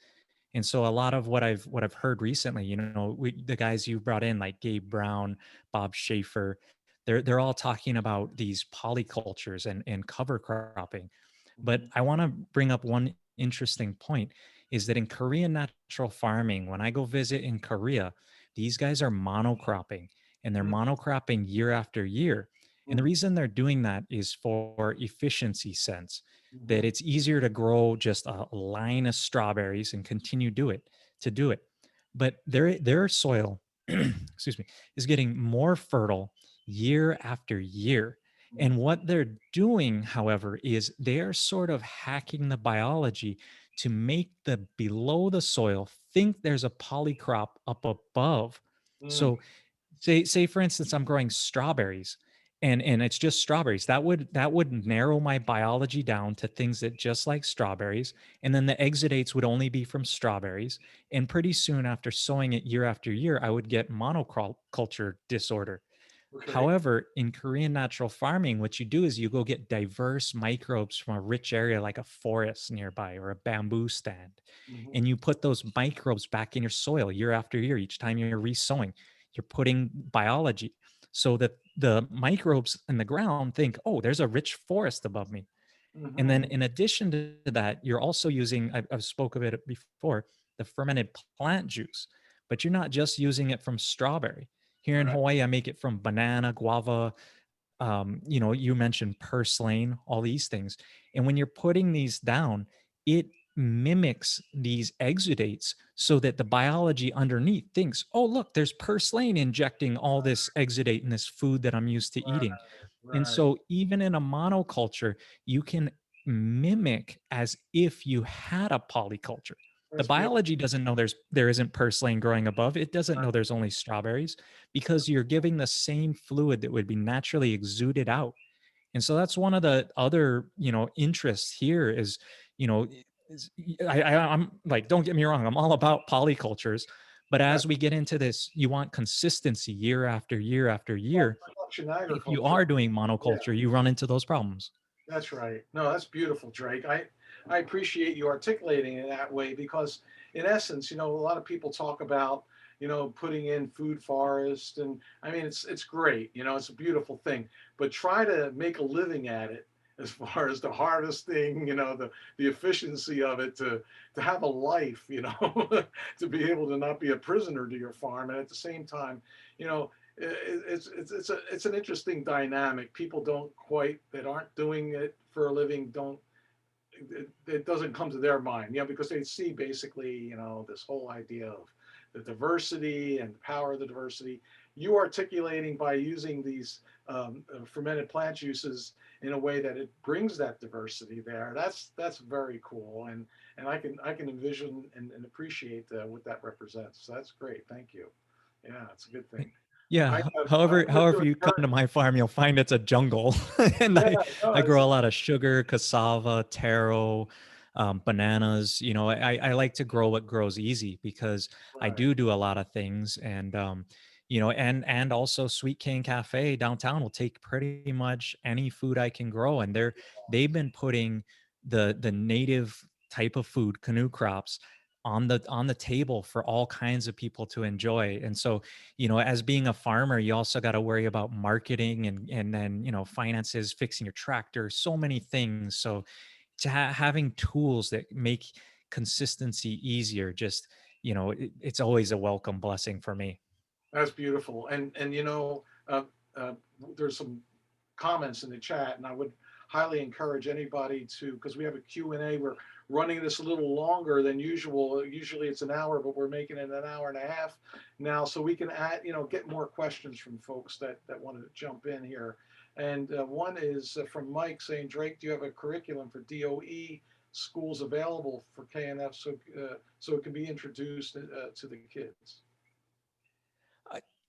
And so a lot of what I've heard recently, the guys you brought in like Gabe Brown, Bob Schaefer, they're all talking about these polycultures and cover cropping. But Mhm. I want to bring up one interesting point is that in Korean natural farming, when I go visit in Korea, these guys are monocropping and they're monocropping year after year. And the Mhm. reason they're doing that is for efficiency sense, that Mhm. it's easier to grow just a line of strawberries and continue to do it. But their soil, excuse me, is getting more fertile year after year. And Mhm. what they're doing, however, is they're sort of hacking the biology to make the below the soil think there's a polycrop up above. Mhm. So say for instance, I'm growing strawberries, and it's just strawberries. That would narrow my biology down to things that just like strawberries, and then the exudates would only be from strawberries. And pretty soon after sowing it year after year, I would get monoculture disorder. Okay. However, in Korean natural farming, what you do is you go get diverse microbes from a rich area like a forest nearby or a bamboo stand, Hmm. and you put those microbes back in your soil year after year. Each time you're resowing, you're putting biology so that the microbes in the ground think, oh, there's a rich forest above me. And then Hmm. in addition to that, you're also using, I've spoke of it before, the fermented plant juice, but you're not just using it from strawberry. Here in Right. Hawaii, I make it from banana, guava, you mentioned purslane, all these things. And when you're putting these down, it mimics these exudates so that the biology underneath thinks, oh, look, there's purslane injecting all this exudate in this food that I'm used to eating. And Right. so even in a monoculture, you can mimic as if you had a polyculture. The That's beautiful. biology doesn't know there isn't purslane growing above. It doesn't know there's only strawberries because you're giving the same fluid that would be naturally exuded out. And so that's one of the other, interests here is, you know, I'm like, don't get me wrong, I'm all about polycultures, but That's as we get into this, you want consistency year after year after year. production If you agriculture. are doing Yeah. monoculture, you run into those problems. That's right. No, that's beautiful, Drake. I appreciate you articulating it that way because, in essence, a lot of people talk about, putting in food forest, and I mean, it's great. It's a beautiful thing. But try to make a living at it as far as the harvesting, the efficiency of it to have a life, to be able to not be a prisoner to your farm, and at the same time, you know, it's an interesting dynamic. People don't quite that aren't doing it for a living don't it doesn't come to their mind, because they see basically, this whole idea of the diversity and the power of the diversity. You articulating by using these fermented plant juices in a way that it brings that diversity there. That's very cool, and I can envision and appreciate what that represents. So that's great. Thank you. Yeah, it's a good thing. Yeah. I have I lived However through you come a to my farm, you'll find it's a jungle. And yeah, no, I grow it's a lot of sugar, cassava, taro, bananas. I like to grow what grows easy because I right. do a lot of things. And, and also Sweet Cane Cafe downtown will take pretty much any food I can grow. And they've been putting the native type of food, canoe crops, on the table for all kinds of people to enjoy. And so, as being a farmer, you also got to worry about marketing and then, finances, fixing your tractor, so many things. So having tools that make consistency easier, just, it's always a welcome blessing for me. That's beautiful. And there's some comments in the chat, and I would highly encourage anybody to, because we have a Q&A. We're running this a little longer than usual. Usually it's an hour, but we're making it an hour and a half now, so we can add, get more questions from folks that wanted to jump in here. And one is from Mike saying, Drake, do you have a curriculum for DOE schools available for KNF so it can be introduced to the kids?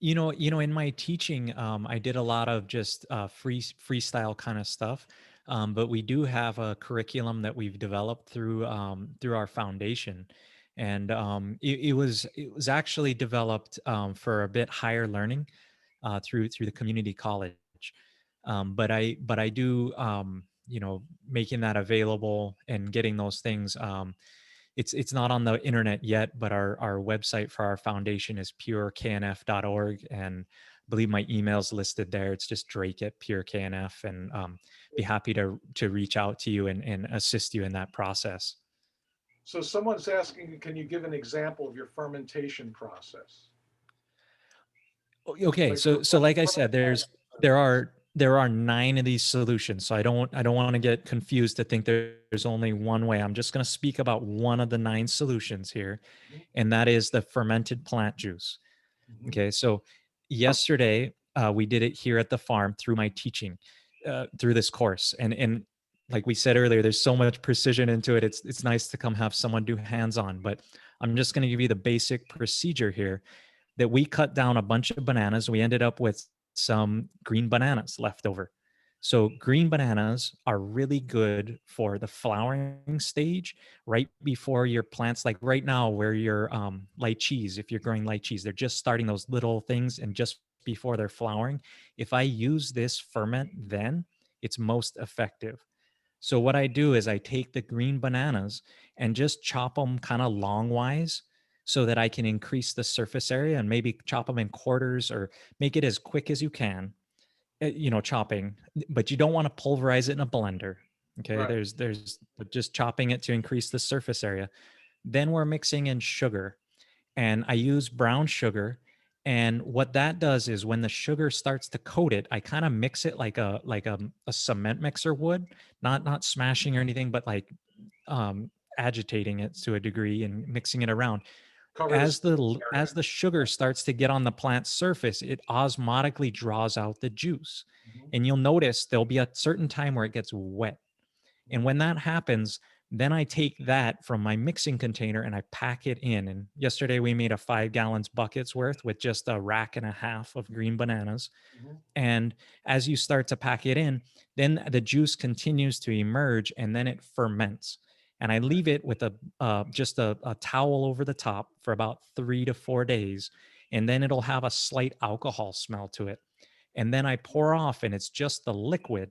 In my teaching, I did a lot of just freestyle kind of stuff, but we do have a curriculum that we've developed through our foundation, and it was actually developed for a bit higher learning through the community college. But I do making that available and getting those things. It's not on the internet yet, but our website for our foundation is pureknf.org, and I believe my email's listed there. It's just Drake at Pure KNF, and be happy to reach out to you and assist you in that process. So someone's asking, can you give an example of your fermentation process? Okay, Like, so like I said, there process. are there are 9 of these solutions. So I don't want to get confused to think there's only one way. I'm just going to speak about one of the 9 solutions here, and that is the fermented plant juice. Mhm. Okay, so yesterday we did it here at the farm through my teaching, through this course, and like we said earlier, there's so much precision into it. It's nice to come have someone do hands-on, but I'm just going to give you the basic procedure here. that we cut down a bunch of bananas. We ended up with some green bananas left over. So green bananas are really good for the flowering stage right before your plants, like right now where your lychees, if you're growing lychees, they're just starting those little things and just before they're flowering. If I use this ferment then, it's most effective. So what I do is I take the green bananas and just chop them kind of longwise so that I can increase the surface area and maybe chop them in quarters or make it as quick as you can, chopping, but you don't want to pulverize it in a blender. Okay. Right. There's just chopping it to increase the surface area. Then we're mixing in sugar and I use brown sugar. And what that does is when the sugar starts to coat it, I kind of mix it like a cement mixer would, not smashing or anything, but like um, agitating it to a degree and mixing it around. Cover As this area. the sugar starts to get on the plant's surface, it osmotically draws out the juice. Mhm, And you'll notice there'll be a certain time where it gets wet. And mhm. when that happens, then I take that from my mixing container and I pack it in. And yesterday we made a 5 gallons buckets worth with just a rack and a half of green bananas. Mhm. And as you start to pack it in, then the juice continues to emerge and then it ferments. And I leave it with just a towel over the top for about 3 to 4 days. And then it'll have a slight alcohol smell to it. And then I pour off and it's just the liquid,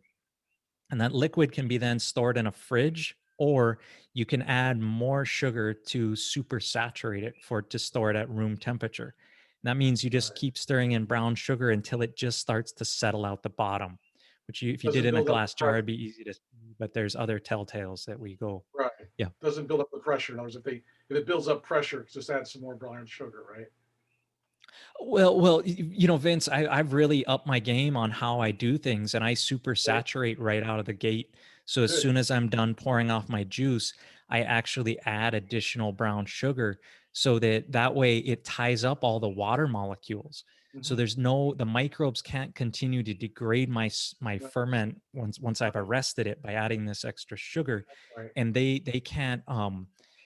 and that liquid can be then stored in a fridge, or you can add more sugar to super saturate it to store it at room temperature. And that means you just Right. keep stirring in brown sugar until it just starts to settle out the bottom, which if you did Doesn't in a build up the glass jar, pressure. it'd be easy to see, but there's other telltales that we go. Right. Yeah. Doesn't build up the pressure. In other words, if it builds up pressure, just add some more brown sugar, right? Well, Vince, I've really upped my game on how I do things, and I super Great. saturate right out of the gate. So as Good. soon as I'm done pouring off my juice, I actually add additional brown sugar so that way it ties up all the water molecules. So Mhm. the microbes can't continue to degrade my Right. ferment once I've arrested it by adding this extra sugar, Right. and they can't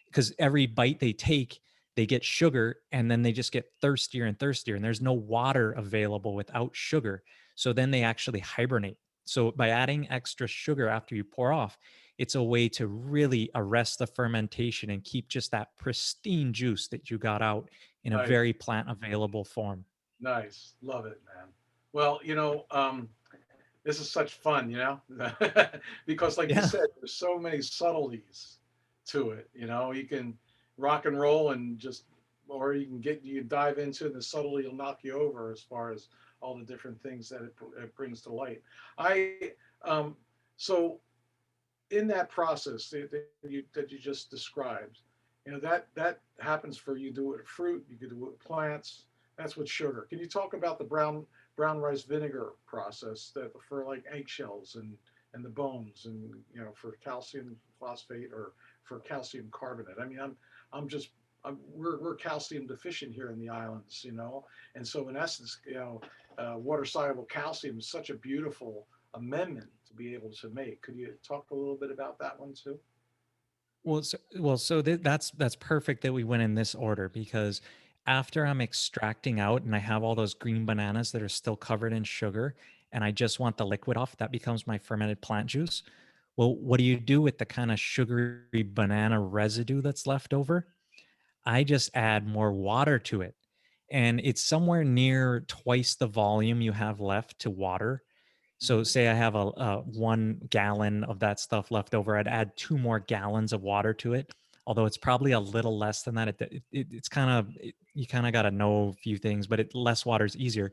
because every bite they take they get sugar and then they just get thirstier and thirstier and there's no water available without sugar, so then they actually hibernate. So by adding extra sugar after you pour off, it's a way to really arrest the fermentation and keep just that pristine juice that you got out in a Nice. very plant available form. Nice. Love it, man. Well, this is such fun, because like you Yeah. said, there's so many subtleties to it. You can rock and roll and just, or you dive into it, and the subtlety will knock you over as far as all the different things that it brings to light. I, so in that process that you just described, that happens for you. Do it with fruit, you could do it with plants. That's with sugar. Can you talk about the brown rice vinegar process that for like eggshells and the bones and for calcium phosphate or for calcium carbonate? I mean, we're calcium deficient here in the islands, and so in essence, water soluble calcium is such a beautiful amendment to be able to make. Could you talk a little bit about that one too? That's perfect that we went in this order, because after I'm extracting out and I have all those green bananas that are still covered in sugar and I just want the liquid off, that becomes my fermented plant juice. Well, what do you do with the kind of sugary banana residue that's left over? I just add more water to it. And it's somewhere near twice the volume you have left to water. So Mhm. say I have a 1 gallon of that stuff left over, I'd add 2 more gallons of water to it. Although it's probably a little less than that. It's kind of, you kind of got to know a few things, but less water is easier.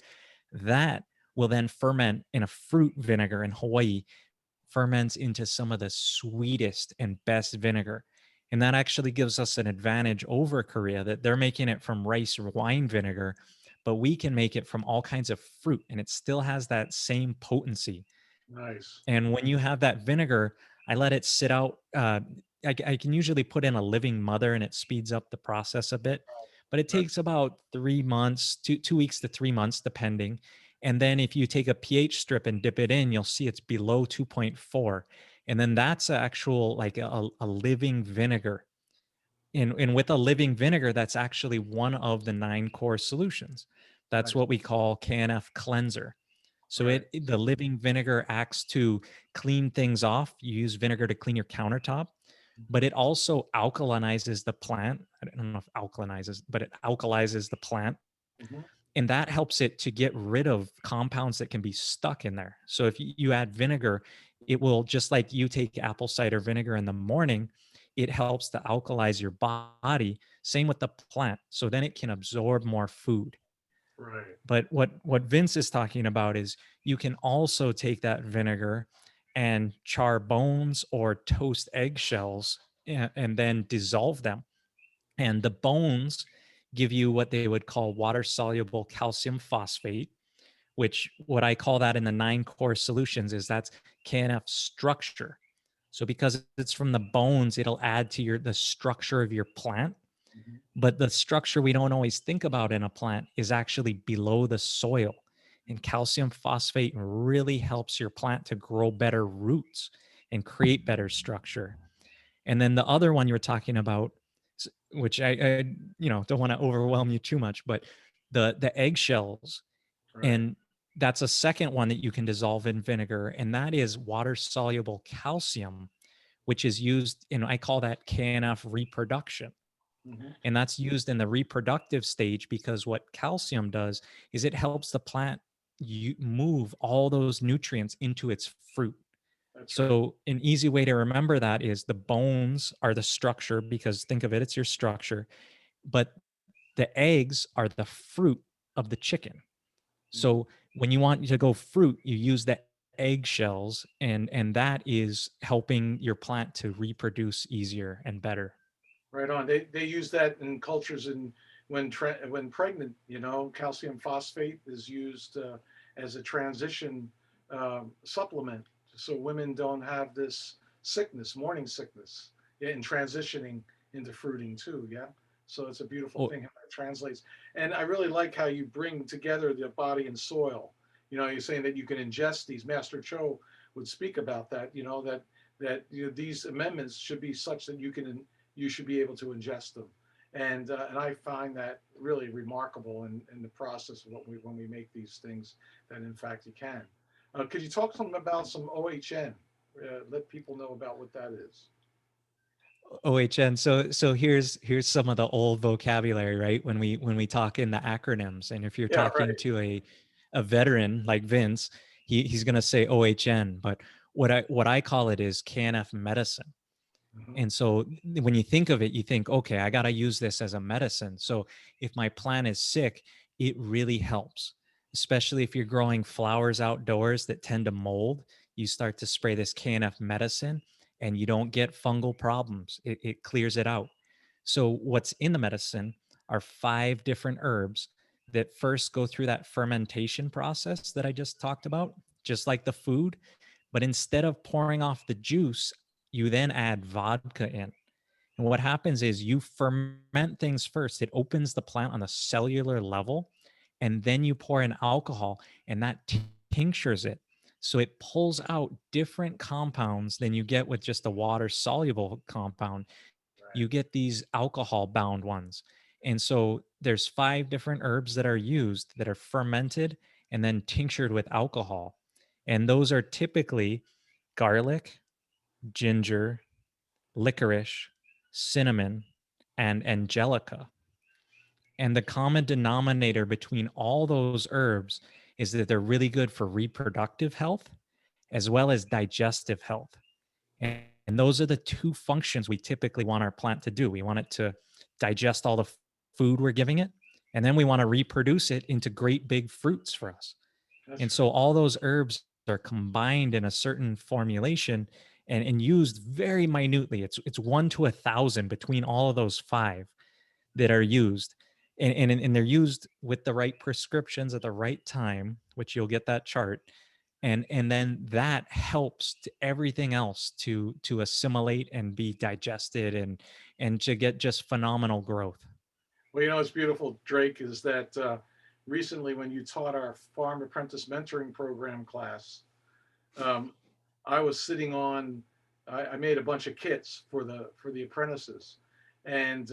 That will then ferment in a fruit vinegar in Hawaii, ferments into some of the sweetest and best vinegar. And that actually gives us an advantage over Korea, that they're making it from rice or wine vinegar, but we can make it from all kinds of fruit and it still has that same potency. Nice. And when you have that vinegar, I let it sit out. I can usually put in a living mother and it speeds up the process a bit, but it That's takes about 3 months, 2 weeks to 3 months, depending. And then if you take a pH strip and dip it in, you'll see it's below 2.4. And then that's actual like a living vinegar. And with a living vinegar, that's actually one of the 9 core solutions. That's Nice. what we call KNF cleanser. So Right. the living vinegar acts to clean things off. You use vinegar to clean your countertop, but it also alkalinizes the plant. I don't know if alkalinizes, but it alkalizes the plant. Mhm. And that helps it to get rid of compounds that can be stuck in there. So if you add vinegar, it will, just like you take apple cider vinegar in the morning, it helps to alkalize your body. Same with the plant. So then it can absorb more food. Right. But what Vince is talking about is you can also take that vinegar and char bones or toast eggshells and then dissolve them. And the bones give you what they would call water soluble calcium phosphate, which what I call that in the 9 core solutions is that's KNF structure. So because it's from the bones, it'll add to the structure of your plant. Mhm. But the structure we don't always think about in a plant is actually below the soil. And calcium phosphate really helps your plant to grow better roots and create better structure. And then the other one you were talking about, which I don't want to overwhelm you too much, but the eggshells, Right. and that's a second one that you can dissolve in vinegar, and that is water soluble calcium, which is used in, I call that KNF reproduction. Mhm. And that's used in the reproductive stage because what calcium does is it helps the plant move all those nutrients into its fruit. That's right. So an easy way to remember that is the bones are the structure, because think of it, it's your structure, but the eggs are the fruit of the chicken. Mhm. So when you want to go fruit, you use the eggshells, and that is helping your plant to reproduce easier and better. Right on. They use that in cultures and when pregnant, calcium phosphate is used as a transition supplement, so women don't have this sickness, morning sickness, in transitioning into fruiting too. Yeah. So it's a beautiful Oh, thing how that translates. And I really like how you bring together the body and soil. You're saying that you can ingest these. Master Cho would speak about that. That these amendments should be such that you should be able to ingest them. And I find that really remarkable in the process of when we make these things, that in fact you can. Could you talk something about some OHN? Let people know about what that is. OHN. So here's some of the old vocabulary, right? When we talk in the acronyms, and if you're Yeah, talking right. to a veteran like Vince, he's gonna say OHN. But what I call it is KNF medicine. Mhm. And so when you think of it, you think, okay, I got to use this as a medicine. So if my plant is sick, it really helps, especially if you're growing flowers outdoors that tend to mold. You start to spray this KNF medicine and you don't get fungal problems. It clears it out. So what's in the medicine are 5 different herbs that first go through that fermentation process that I just talked about, just like the food. But instead of pouring off the juice, you then add vodka in. And what happens is you ferment things first. It opens the plant on a cellular level, and then you pour in alcohol, and that tinctures it. So it pulls out different compounds than you get with just a water soluble compound. You Right. get these alcohol bound ones. And so there's 5 different herbs that are used that are fermented and then tinctured with alcohol. And those are typically garlic, ginger, licorice, cinnamon, and angelica. And the common denominator between all those herbs is that they're really good for reproductive health as well as digestive health. And those are the 2 functions we typically want our plant to do. We want it to digest all the food we're giving it, and then we want to reproduce it into great big fruits for us. That's And right. so all those herbs are combined in a certain formulation and used very minutely. It's 1 to 1,000 between all of those 5 that are used. And they're used with the right prescriptions at the right time, which you'll get that chart. And then that helps to everything else to assimilate and be digested and to get just phenomenal growth. Well, it's beautiful, Drake, is that recently when you taught our farm apprentice mentoring program class, um, I was sitting on. I made a bunch of kits for the apprentices, and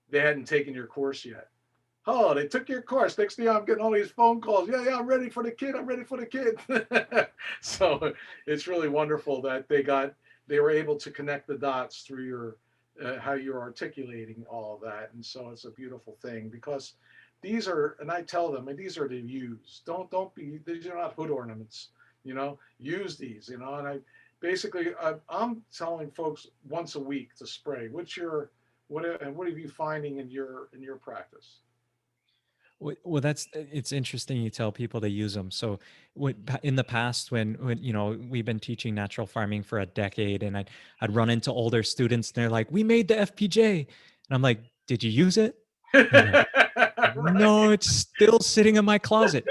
they hadn't taken your course yet. Oh, they took your course. Next thing I'm getting all these phone calls. Yeah, yeah, I'm ready for the kid. I'm ready for the kid. So it's really wonderful that they were able to connect the dots through your how you're articulating all of that. And so it's a beautiful thing because these are, and I tell them, and these are to use. Don't be, these are not hood ornaments. Use these. And I basically I'm telling folks once a week to spray. What are you finding in your practice? Well, it's interesting you tell people to use them. So in the past, when we've been teaching natural farming for a decade, and I'd run into older students and they're like, we made the FPJ. And I'm like, did you use it? And they're like, no, it's still sitting in my closet.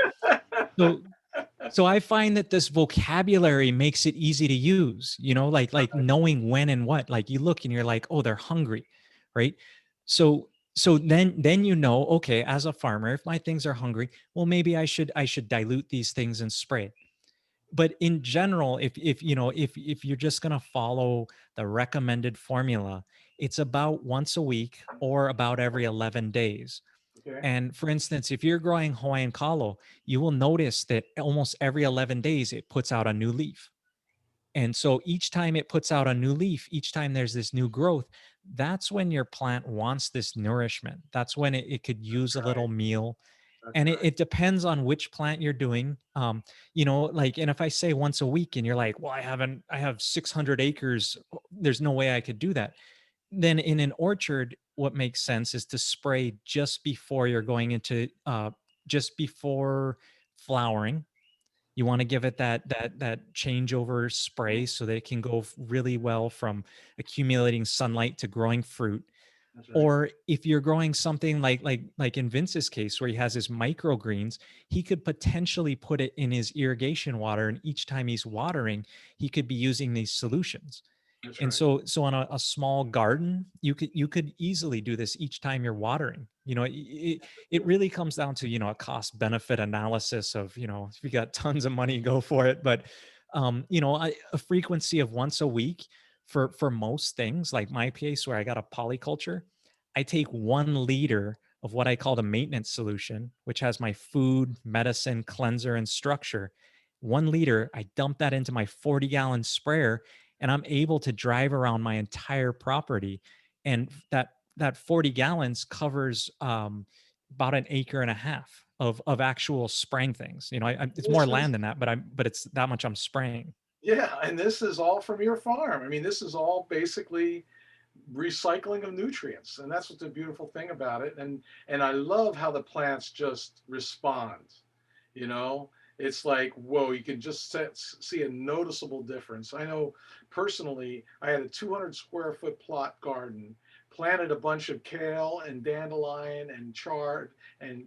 So I find that this vocabulary makes it easy to use, like knowing when and what. Like you look and you're like, oh, they're hungry, right? So then okay, as a farmer, if my things are hungry, well, maybe I should dilute these things and spray. But in general, if you're just gonna follow the recommended formula, it's about once a week or about every 11 days. Okay. And for instance, if you're growing Hawaiian kalo, you will notice that almost every 11 days it puts out a new leaf. And so each time it puts out a new leaf, each time there's this new growth, that's when your plant wants this nourishment. That's when it could use a little meal. That's And right. it depends on which plant you're doing. And if I say once a week and you're like, well, I have 600 acres, there's no way I could do that. Then in an orchard, what makes sense is to spray just before you're going into just before flowering. You want to give it that changeover spray so that it can go really well from accumulating sunlight to growing fruit. That's right. Or if you're growing something like in Vince's case where he has his microgreens, he could potentially put it in his irrigation water, and each time he's watering, he could be using these solutions. That's And right. so on a small garden, you could easily do this each time you're watering. It really comes down to, a cost benefit analysis of, if you got tons of money, go for it. But a frequency of once a week for most things, like my case where I got a polyculture, I take 1 liter of what I call the maintenance solution, which has my food, medicine, cleanser, and structure. 1 liter, I dump that into my 40-gallon sprayer, and I'm able to drive around my entire property. And that 40 gallons covers about an acre and a half of actual spraying things. It's more This is land than that, but it's that much I'm spraying. Yeah, and this is all from your farm. I mean, this is all basically recycling of nutrients, and that's what's the beautiful thing about it. And I love how the plants just respond. You know, it's like, whoa, you can just see a noticeable difference. I know personally, I had a 200 square foot plot garden, planted a bunch of kale and dandelion and chard and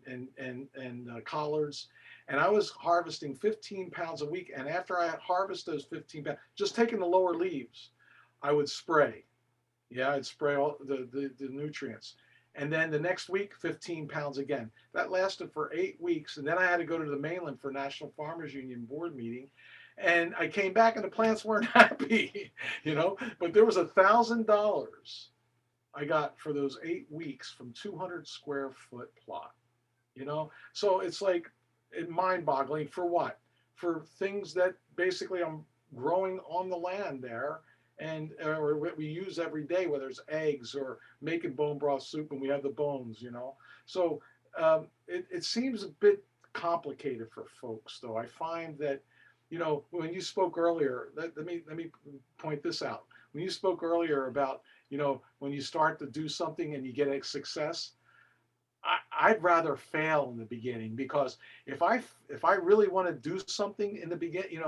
collards, and I was harvesting 15 pounds a week. And after I harvest those 15 pounds, just taking the lower leaves, I would spray. Yeah, I'd spray all the nutrients. And then the next week, 15 pounds again. That lasted for 8 weeks. And then I had to go to the mainland for National Farmers Union board meeting. And I came back and the plants weren't happy, but there was $1,000 I got for those 8 weeks from 200 square foot plot, So it's like mind boggling for what? For things that basically I'm growing on the land there and or what we use every day, whether it's eggs or making bone broth soup and we have the bones. So it seems a bit complicated for folks, though. I find that, when you spoke earlier, let me point this out. When you spoke earlier about, when you start to do something and you get a success, I'd rather fail in the beginning, because if I really want to do something in the beginning,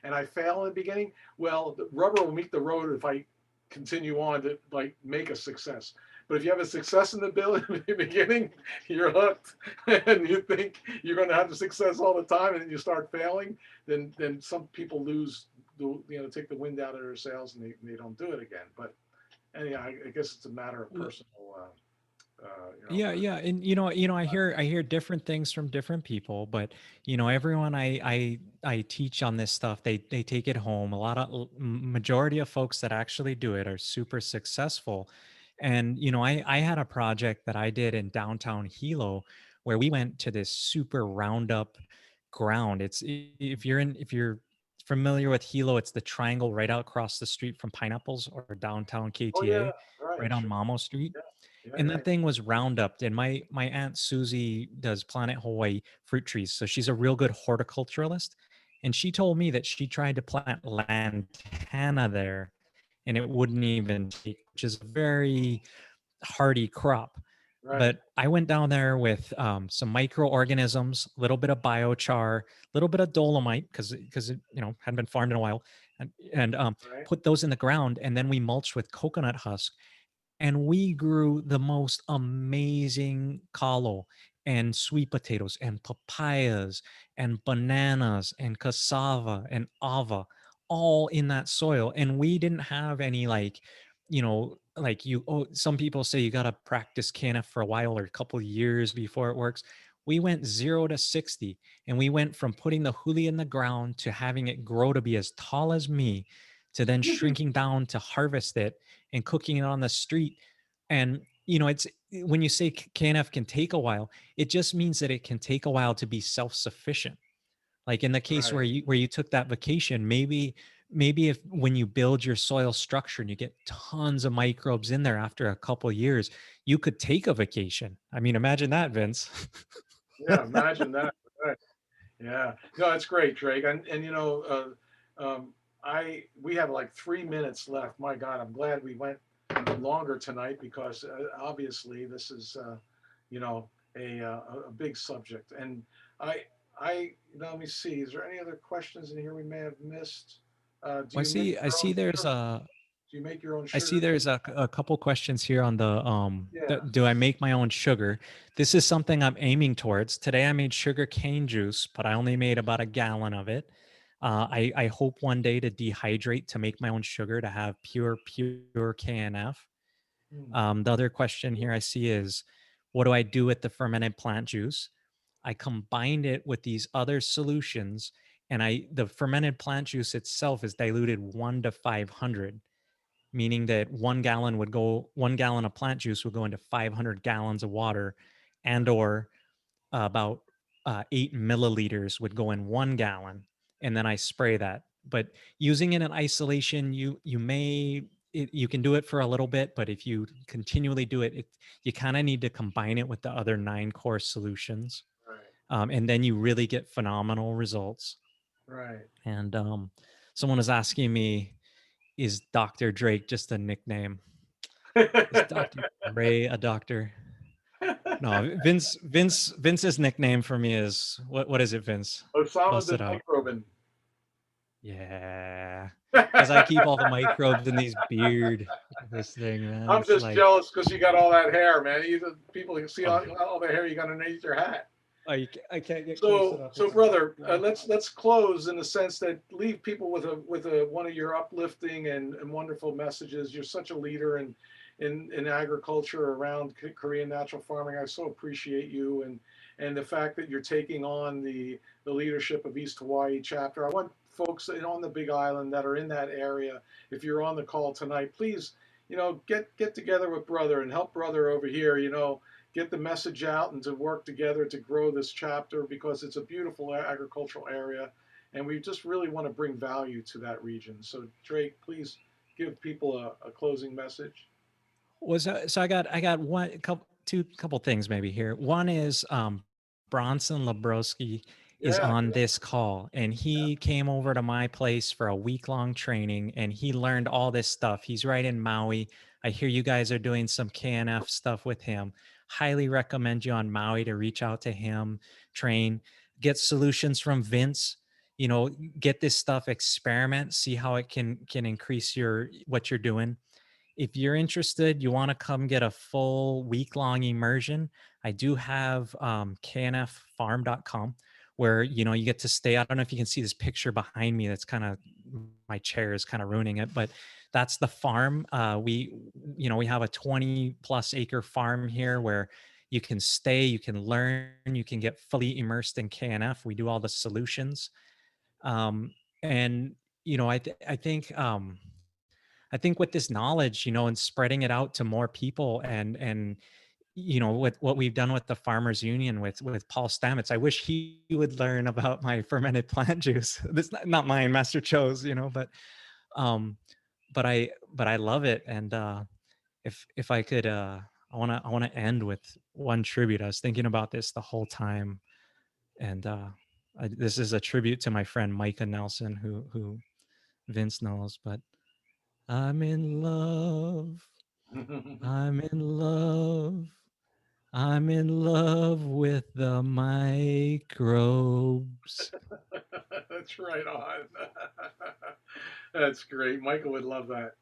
and I fail in the beginning, well, the rubber will meet the road if I continue on to like make a success. But if you have a success in the beginning, you're hooked, and you think you're going to have the success all the time, and then you start failing, then some people take the wind out of their sails, and they don't do it again. But anyhow, I guess it's a matter of personal. Yeah, and I hear different things from different people, but everyone I teach on this stuff, they take it home. A lot of majority of folks that actually do it are super successful, And, I had a project that I did in downtown Hilo where we went to this super roundup ground. If you're familiar with Hilo, it's the triangle right out across the street from Pineapples or downtown Oh yeah, KTA, right, right on sure. Mamo Street. Yeah, yeah, And yeah. that thing was Roundup. And my aunt Susie does Planet Hawaii fruit trees. So she's a real good horticulturalist. And she told me that she tried to plant lantana there and it wouldn't even take, which is a very hardy crop. Right. But I went down there with some microorganisms, a little bit of biochar, a little bit of dolomite because it hadn't been farmed in a while, and Right. put those in the ground, and then we mulched with coconut husk, and we grew the most amazing kalo and sweet potatoes and papayas and bananas and cassava and ava all in that soil. And we didn't have any some people say you got to practice KNF for a while or a couple of years before it works. We went 0 to 60, and we went from putting the huli in the ground to having it grow to be as tall as me, to then shrinking down to harvest it and cooking it on the street. And it's when you say KNF can take a while, it just means that it can take a while to be self-sufficient. Like in the case where Right. you took that vacation, maybe if when you build your soil structure and you get tons of microbes in there after a couple of years, you could take a vacation. I mean, imagine that, Vince. Yeah, imagine that. Right. Yeah. No, that's great, Drake. And we have like 3 minutes left. My God, I'm glad we went longer tonight because obviously this is you know a big subject. And let me see. Is there any other questions in here we may have missed? Do I you make see I your own see there's sugar? a Do you make your own I see sugar? there's a couple questions here on the Yeah. do I make my own sugar? This is something I'm aiming towards. Today I made sugar cane juice, but I only made about a gallon of it. I hope one day to dehydrate to make my own sugar to have pure KNF. Hmm. The other question here I see is, what do I do with the fermented plant juice? I combined it with these other solutions, and the fermented plant juice itself is diluted 1 to 500, meaning that 1 gallon of plant juice would go into 500 gallons of water, and or about 8 milliliters would go in 1 gallon, and then I spray that. But using it in isolation, you can do it for a little bit, but if you continually do it, you kind of need to combine it with the other 9 core solutions, Right. and then you really get phenomenal results. Right. And someone was asking me, is Dr. Drake just a nickname? Is Dr. Dre a doctor? No, Vince's nickname for me is what is it, Vince? Osama Bust the it out. microbin. Yeah. Because I keep all the microbes in these beard. This thing, man. I'm It's just like, jealous because you got all that hair, man. People can see all the hair you got underneath your hat. I can't get close So, enough. so brother, let's close in the sense that leave people with a one of your uplifting and wonderful messages. You're such a leader in agriculture around Korean natural farming. I so appreciate you and the fact that you're taking on the leadership of East Hawaii chapter. I want folks on the Big Island that are in that area. If you're on the call tonight, please, get together with brother and help brother over here. Get the message out and to work together to grow this chapter because it's a beautiful agricultural area and we just really want to bring value to that region. So Drake, please give people a closing message. So I got couple things maybe here. One is Bronson Labrowski is Yeah, on this call, and he came over to my place for a week-long training, and he learned all this stuff. He's right in Maui. I hear you guys are doing some KNF stuff with him. Highly recommend you on Maui to reach out to him, train, get solutions from Vince. Get this stuff, experiment, see how it can increase what you're doing. If you're interested, you want to come get a full week-long immersion, I do have knffarm.com where you get to stay. I don't know if you can see this picture behind me. That's kind of, my chair is kind of ruining it, but that's the farm. We have a 20 plus acre farm here where you can stay, you can learn, you can get fully immersed in KNF. We do all the solutions. And I think I think with this knowledge, and spreading it out to more people, and with what we've done with the Farmers Union with Paul Stamets, I wish he would learn about my fermented plant juice. This not mine, Master Cho's, um, but I love it. And if I could, I wanna end with one tribute. I was thinking about this the whole time, and this is a tribute to my friend Micah Nelson, who Vince knows. But I'm in love. I'm in love. I'm in love with the microbes. That's right on. That's great. Michael would love that.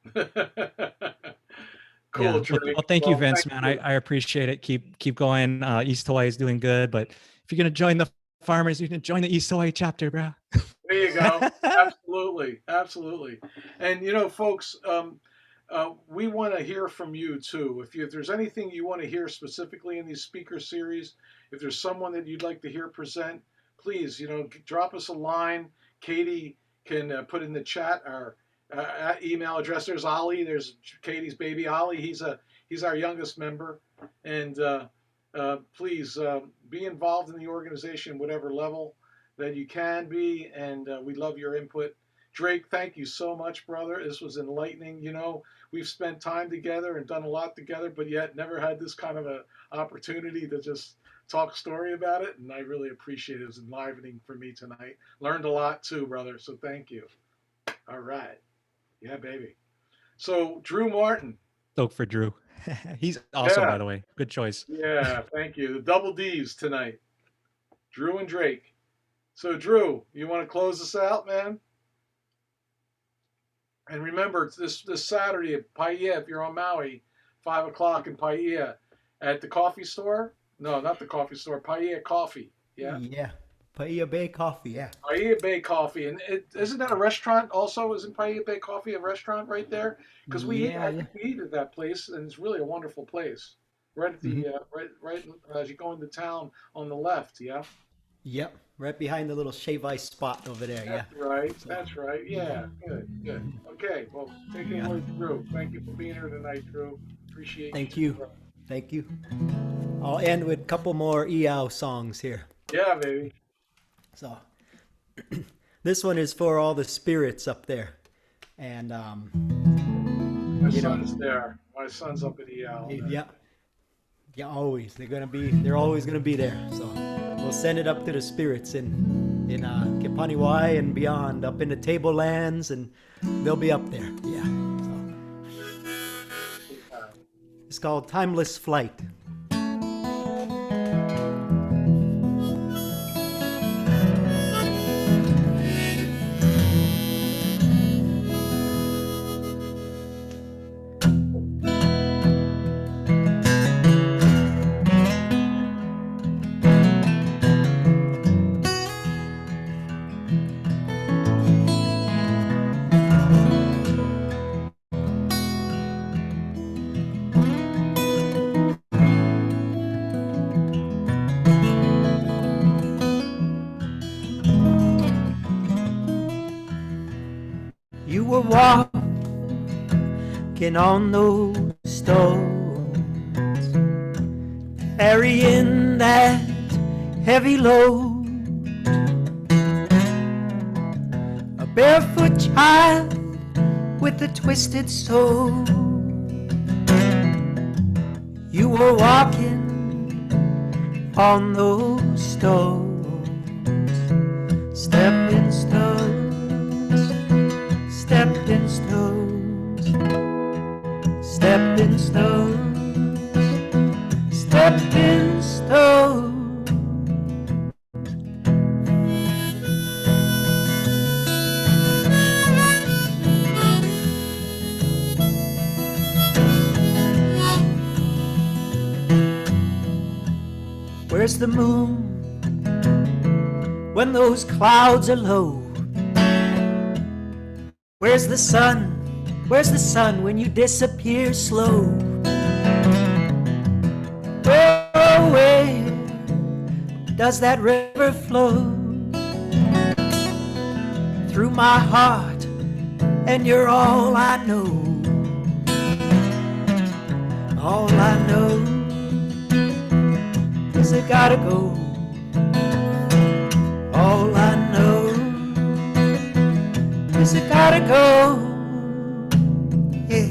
Cool, Yeah. Drake. Well, thank you, Well, Vince, thank man. you. I appreciate it. Keep going. East Hawaii is doing good, but if you're gonna join the farmers, you can join the East Hawaii chapter, bro. There you go. Absolutely, absolutely. And folks, we want to hear from you too. If there's anything you want to hear specifically in these speaker series, if there's someone that you'd like to hear present, please, drop us a line. Katie can put in the chat our email address. There's Ollie. There's Katie's baby Ollie. He's our youngest member, and please be involved in the organization, whatever level that you can be, and we love your input. Drake, thank you so much, brother. This was enlightening. We've spent time together and done a lot together, but yet never had this kind of a opportunity to just talk story about it, and I really appreciate it. It was enlivening for me tonight. Learned a lot too, brother, so thank you. All right. Yeah, baby. So, Drew Martin. Stoked for Drew. He's awesome, Yeah. by the way. Good choice. Yeah, thank you. The double D's tonight. Drew and Drake. So, Drew, you want to close us out, man? And remember, it's this Saturday at Paia, if you're on Maui, 5 o'clock in Paia, at the coffee store. No, not the coffee store. Paia Coffee. Yeah. Yeah. Paia Bay Coffee. Yeah. Paia Bay Coffee, and isn't that a restaurant? Also, isn't Paia Bay Coffee a restaurant right there? Because we eat at that place, and it's really a wonderful place. Right at the right as you go into town on the left. Yeah. Yep. Right behind the little shave ice spot over there. Yeah. That's right. That's right. Yeah. Good. Okay. Well, take it away, Drew. Thank you for being here tonight, Drew. Appreciate Thank you. Thank you. I'll end with a couple more EOW songs here. Yeah, baby. So this one is for all the spirits up there. And My son's there. My son's up at EL. yeah. Yeah, always. They're always gonna be there. So we'll send it up to the spirits in Kepaniwai and beyond, up in the tablelands, and they'll be up there. Yeah. So it's called Timeless Flight. You were walking on those stones, carrying that heavy load. A barefoot child with a twisted soul. You were walking on those stones, stepping stones, stepping stones, stepping stones, stepping stones. Where's the moon when those clouds are low? Where's the sun? Where's the sun when you disappear slow? Where does that river flow? Through my heart, and you're all I know. All I know is I gotta go. All I know is I gotta go. Yeah.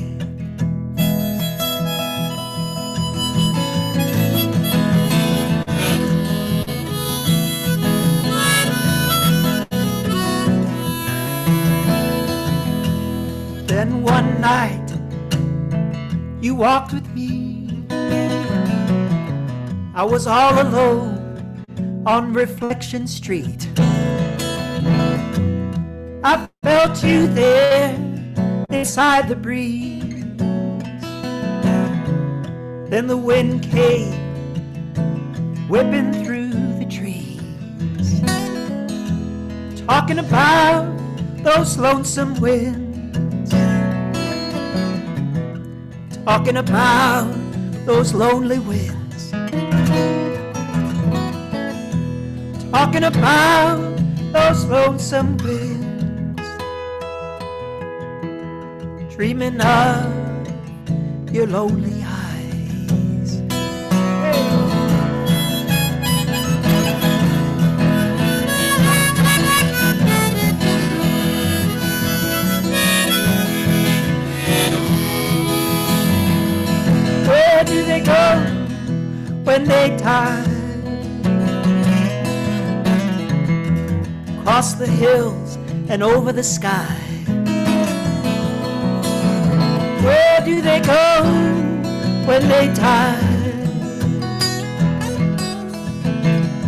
Then one night you walked with me. I was all alone on Reflection Street. I felt you there inside the breeze. Then the wind came whipping through the trees, talking about those lonesome winds, talking about those lonely winds, talking about those lonesome winds, dreaming of your lonely eyes. Where do they go when they die? Across the hills and over the sky. Where do they go when they die?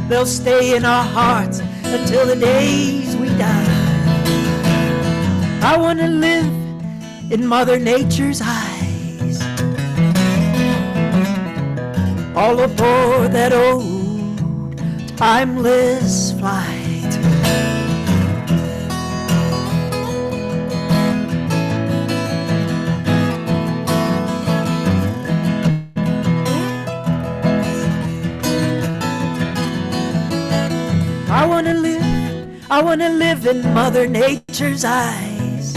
They'll stay in our hearts until the days we die. I want to live in Mother Nature's eyes, all aboard that old timeless flight. I wanna live in Mother Nature's eyes,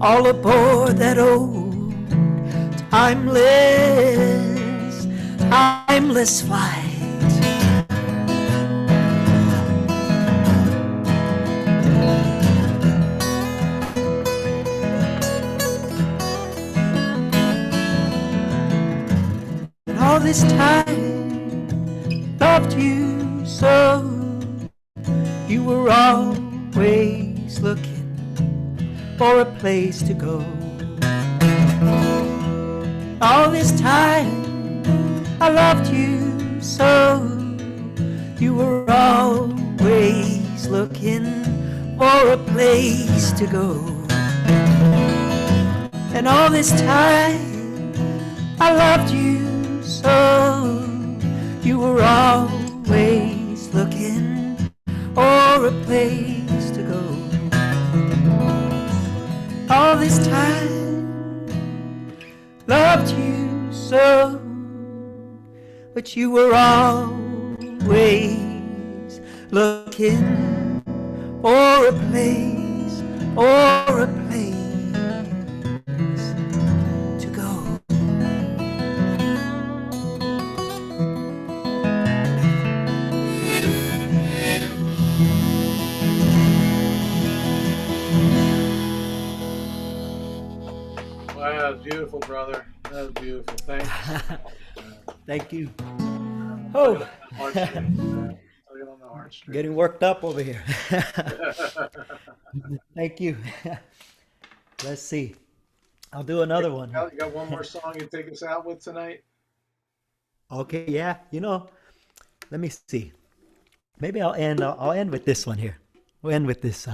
all aboard that old timeless flight. And all this time, loved you so. You were always looking for a place to go. All this time, I loved you so. You were always looking for a place to go. And all this time, I loved you so. You were always looking or a place to go. All this time, loved you so, but you were always looking for a place to go. Wow, that's beautiful, brother. That was beautiful. Thanks. Thank you. Oh, getting worked up over here. Thank you. Let's see. I'll do another one. You got one more song you take us out with tonight? Okay, yeah. Let me see. Maybe I'll end with this one here. We'll end with this.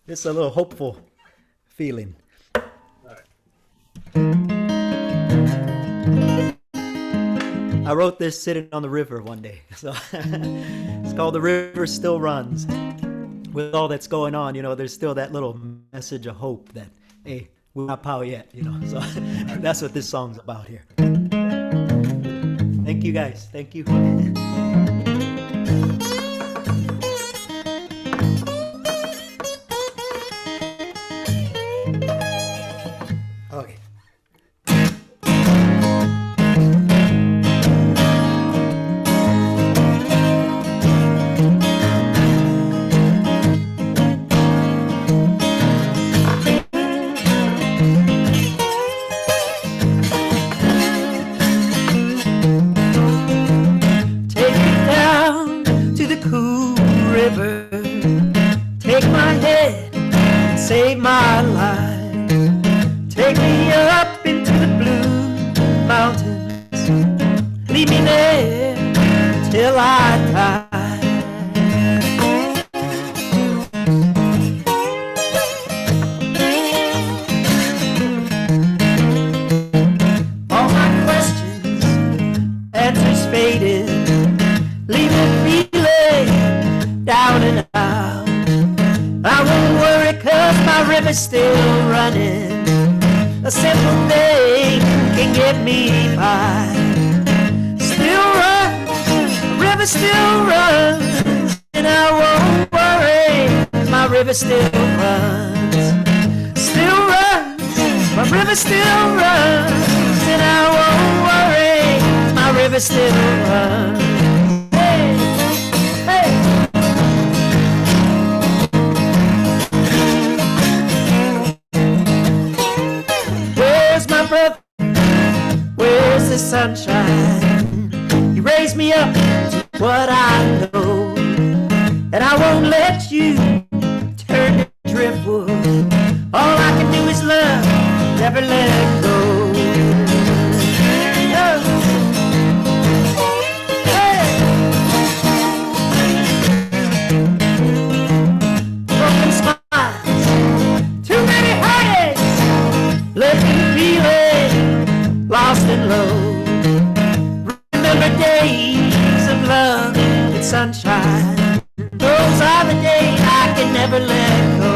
This is a little hopeful feeling. I wrote this sitting on the river one day. So it's called "The River Still Runs." With all that's going on, there's still that little message of hope that, hey, we're not power yet, So that's what this song's about here. Thank you, guys. Thank you. Okay. running. A simple thing can get me by. Still runs, the river still runs, and I won't worry, my river still runs. Still runs, my river still runs, and I won't worry, my river still runs. Hey, hey. Where's my brother? Where's the sunshine? He raised me up to what I know, and I won't let you turn to driftwood. All I can do is love, never let go. Hey. Broken smiles, too many heartaches, left me feeling lost and low. Remember days of love and sunshine. Those are the days I can never let go.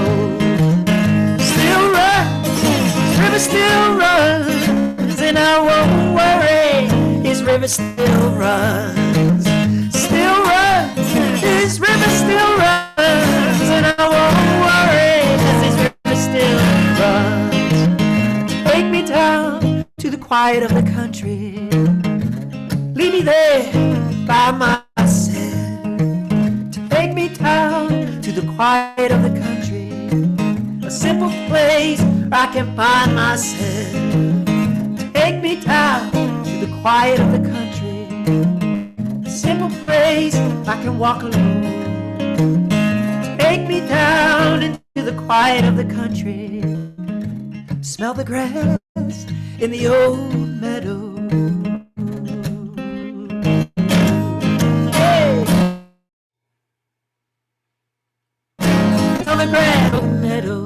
Still runs, his river still runs, and I won't worry, his river still runs. Still runs, his river still runs, and I won't worry, 'cause his river still runs. Take me down to the quiet of the country. Leave me there by myself. Take me down to the quiet of the country, a simple place where I can find myself. Take me down to the quiet of the country, a simple place I can walk alone. Take me down into the quiet of the country, smell the grass in the old meadow. On the gravel meadow.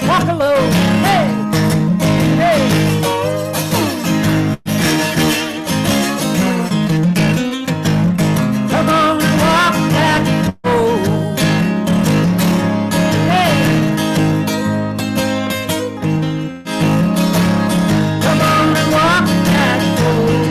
Walk alone, hey, hey. Come on and walk that road. Hey. Come on and walk that road.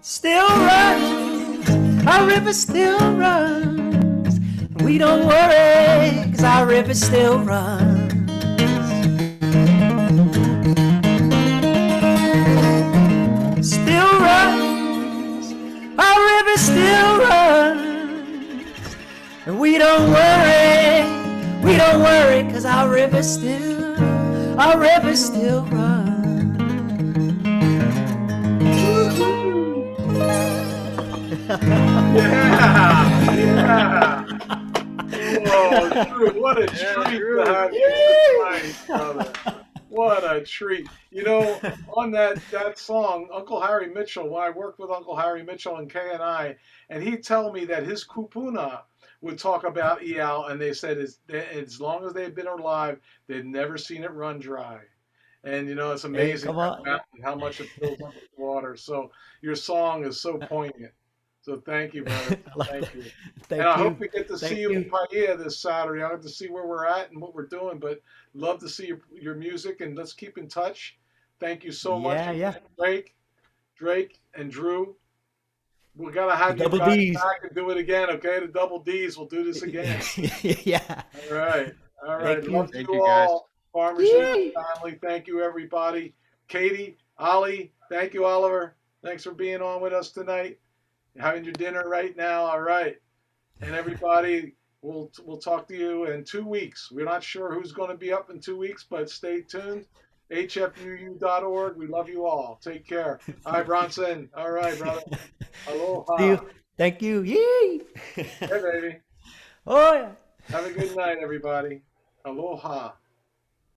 Still runs, our river still runs. We don't worry, 'cause our river still runs. Still runs, our river still runs. And we don't worry, 'cause our river still runs. Yeah. Whoa, Drew, what a treat to have you tonight, brother. What a treat. You know, on that song, Uncle Harry Mitchell, when I worked with Uncle Harry Mitchell and KNI, and he'd tell me that his kupuna would talk about Iao, and they said as long as they've been alive, they'd never seen it run dry. And you know, it's amazing how much it fills up with water. So your song is so poignant. So thank you, brother. Thank you. And I hope we get to see you in Paia this Saturday. I have to see where we're at and what we're doing, but love to see your music, and let's keep in touch. Thank you so much, Drake and Drew. We gotta have you guys back and do it again, okay? The double D's. We'll do this again. Yeah. All right. Love you all. Farmers Union family. Thank you, everybody. Katie, Ollie, thank you, Oliver. Thanks for being on with us tonight. You're having your dinner right now. All right. And everybody, we'll talk to you in 2 weeks. We're not sure who's going to be up in 2 weeks, but stay tuned. HFUU.org. We love you all. Take care. All right, Bronson. All right, brother. Aloha. See you. Thank you. Yay! Hey, baby. Oh yeah. Have a good night, everybody. Aloha.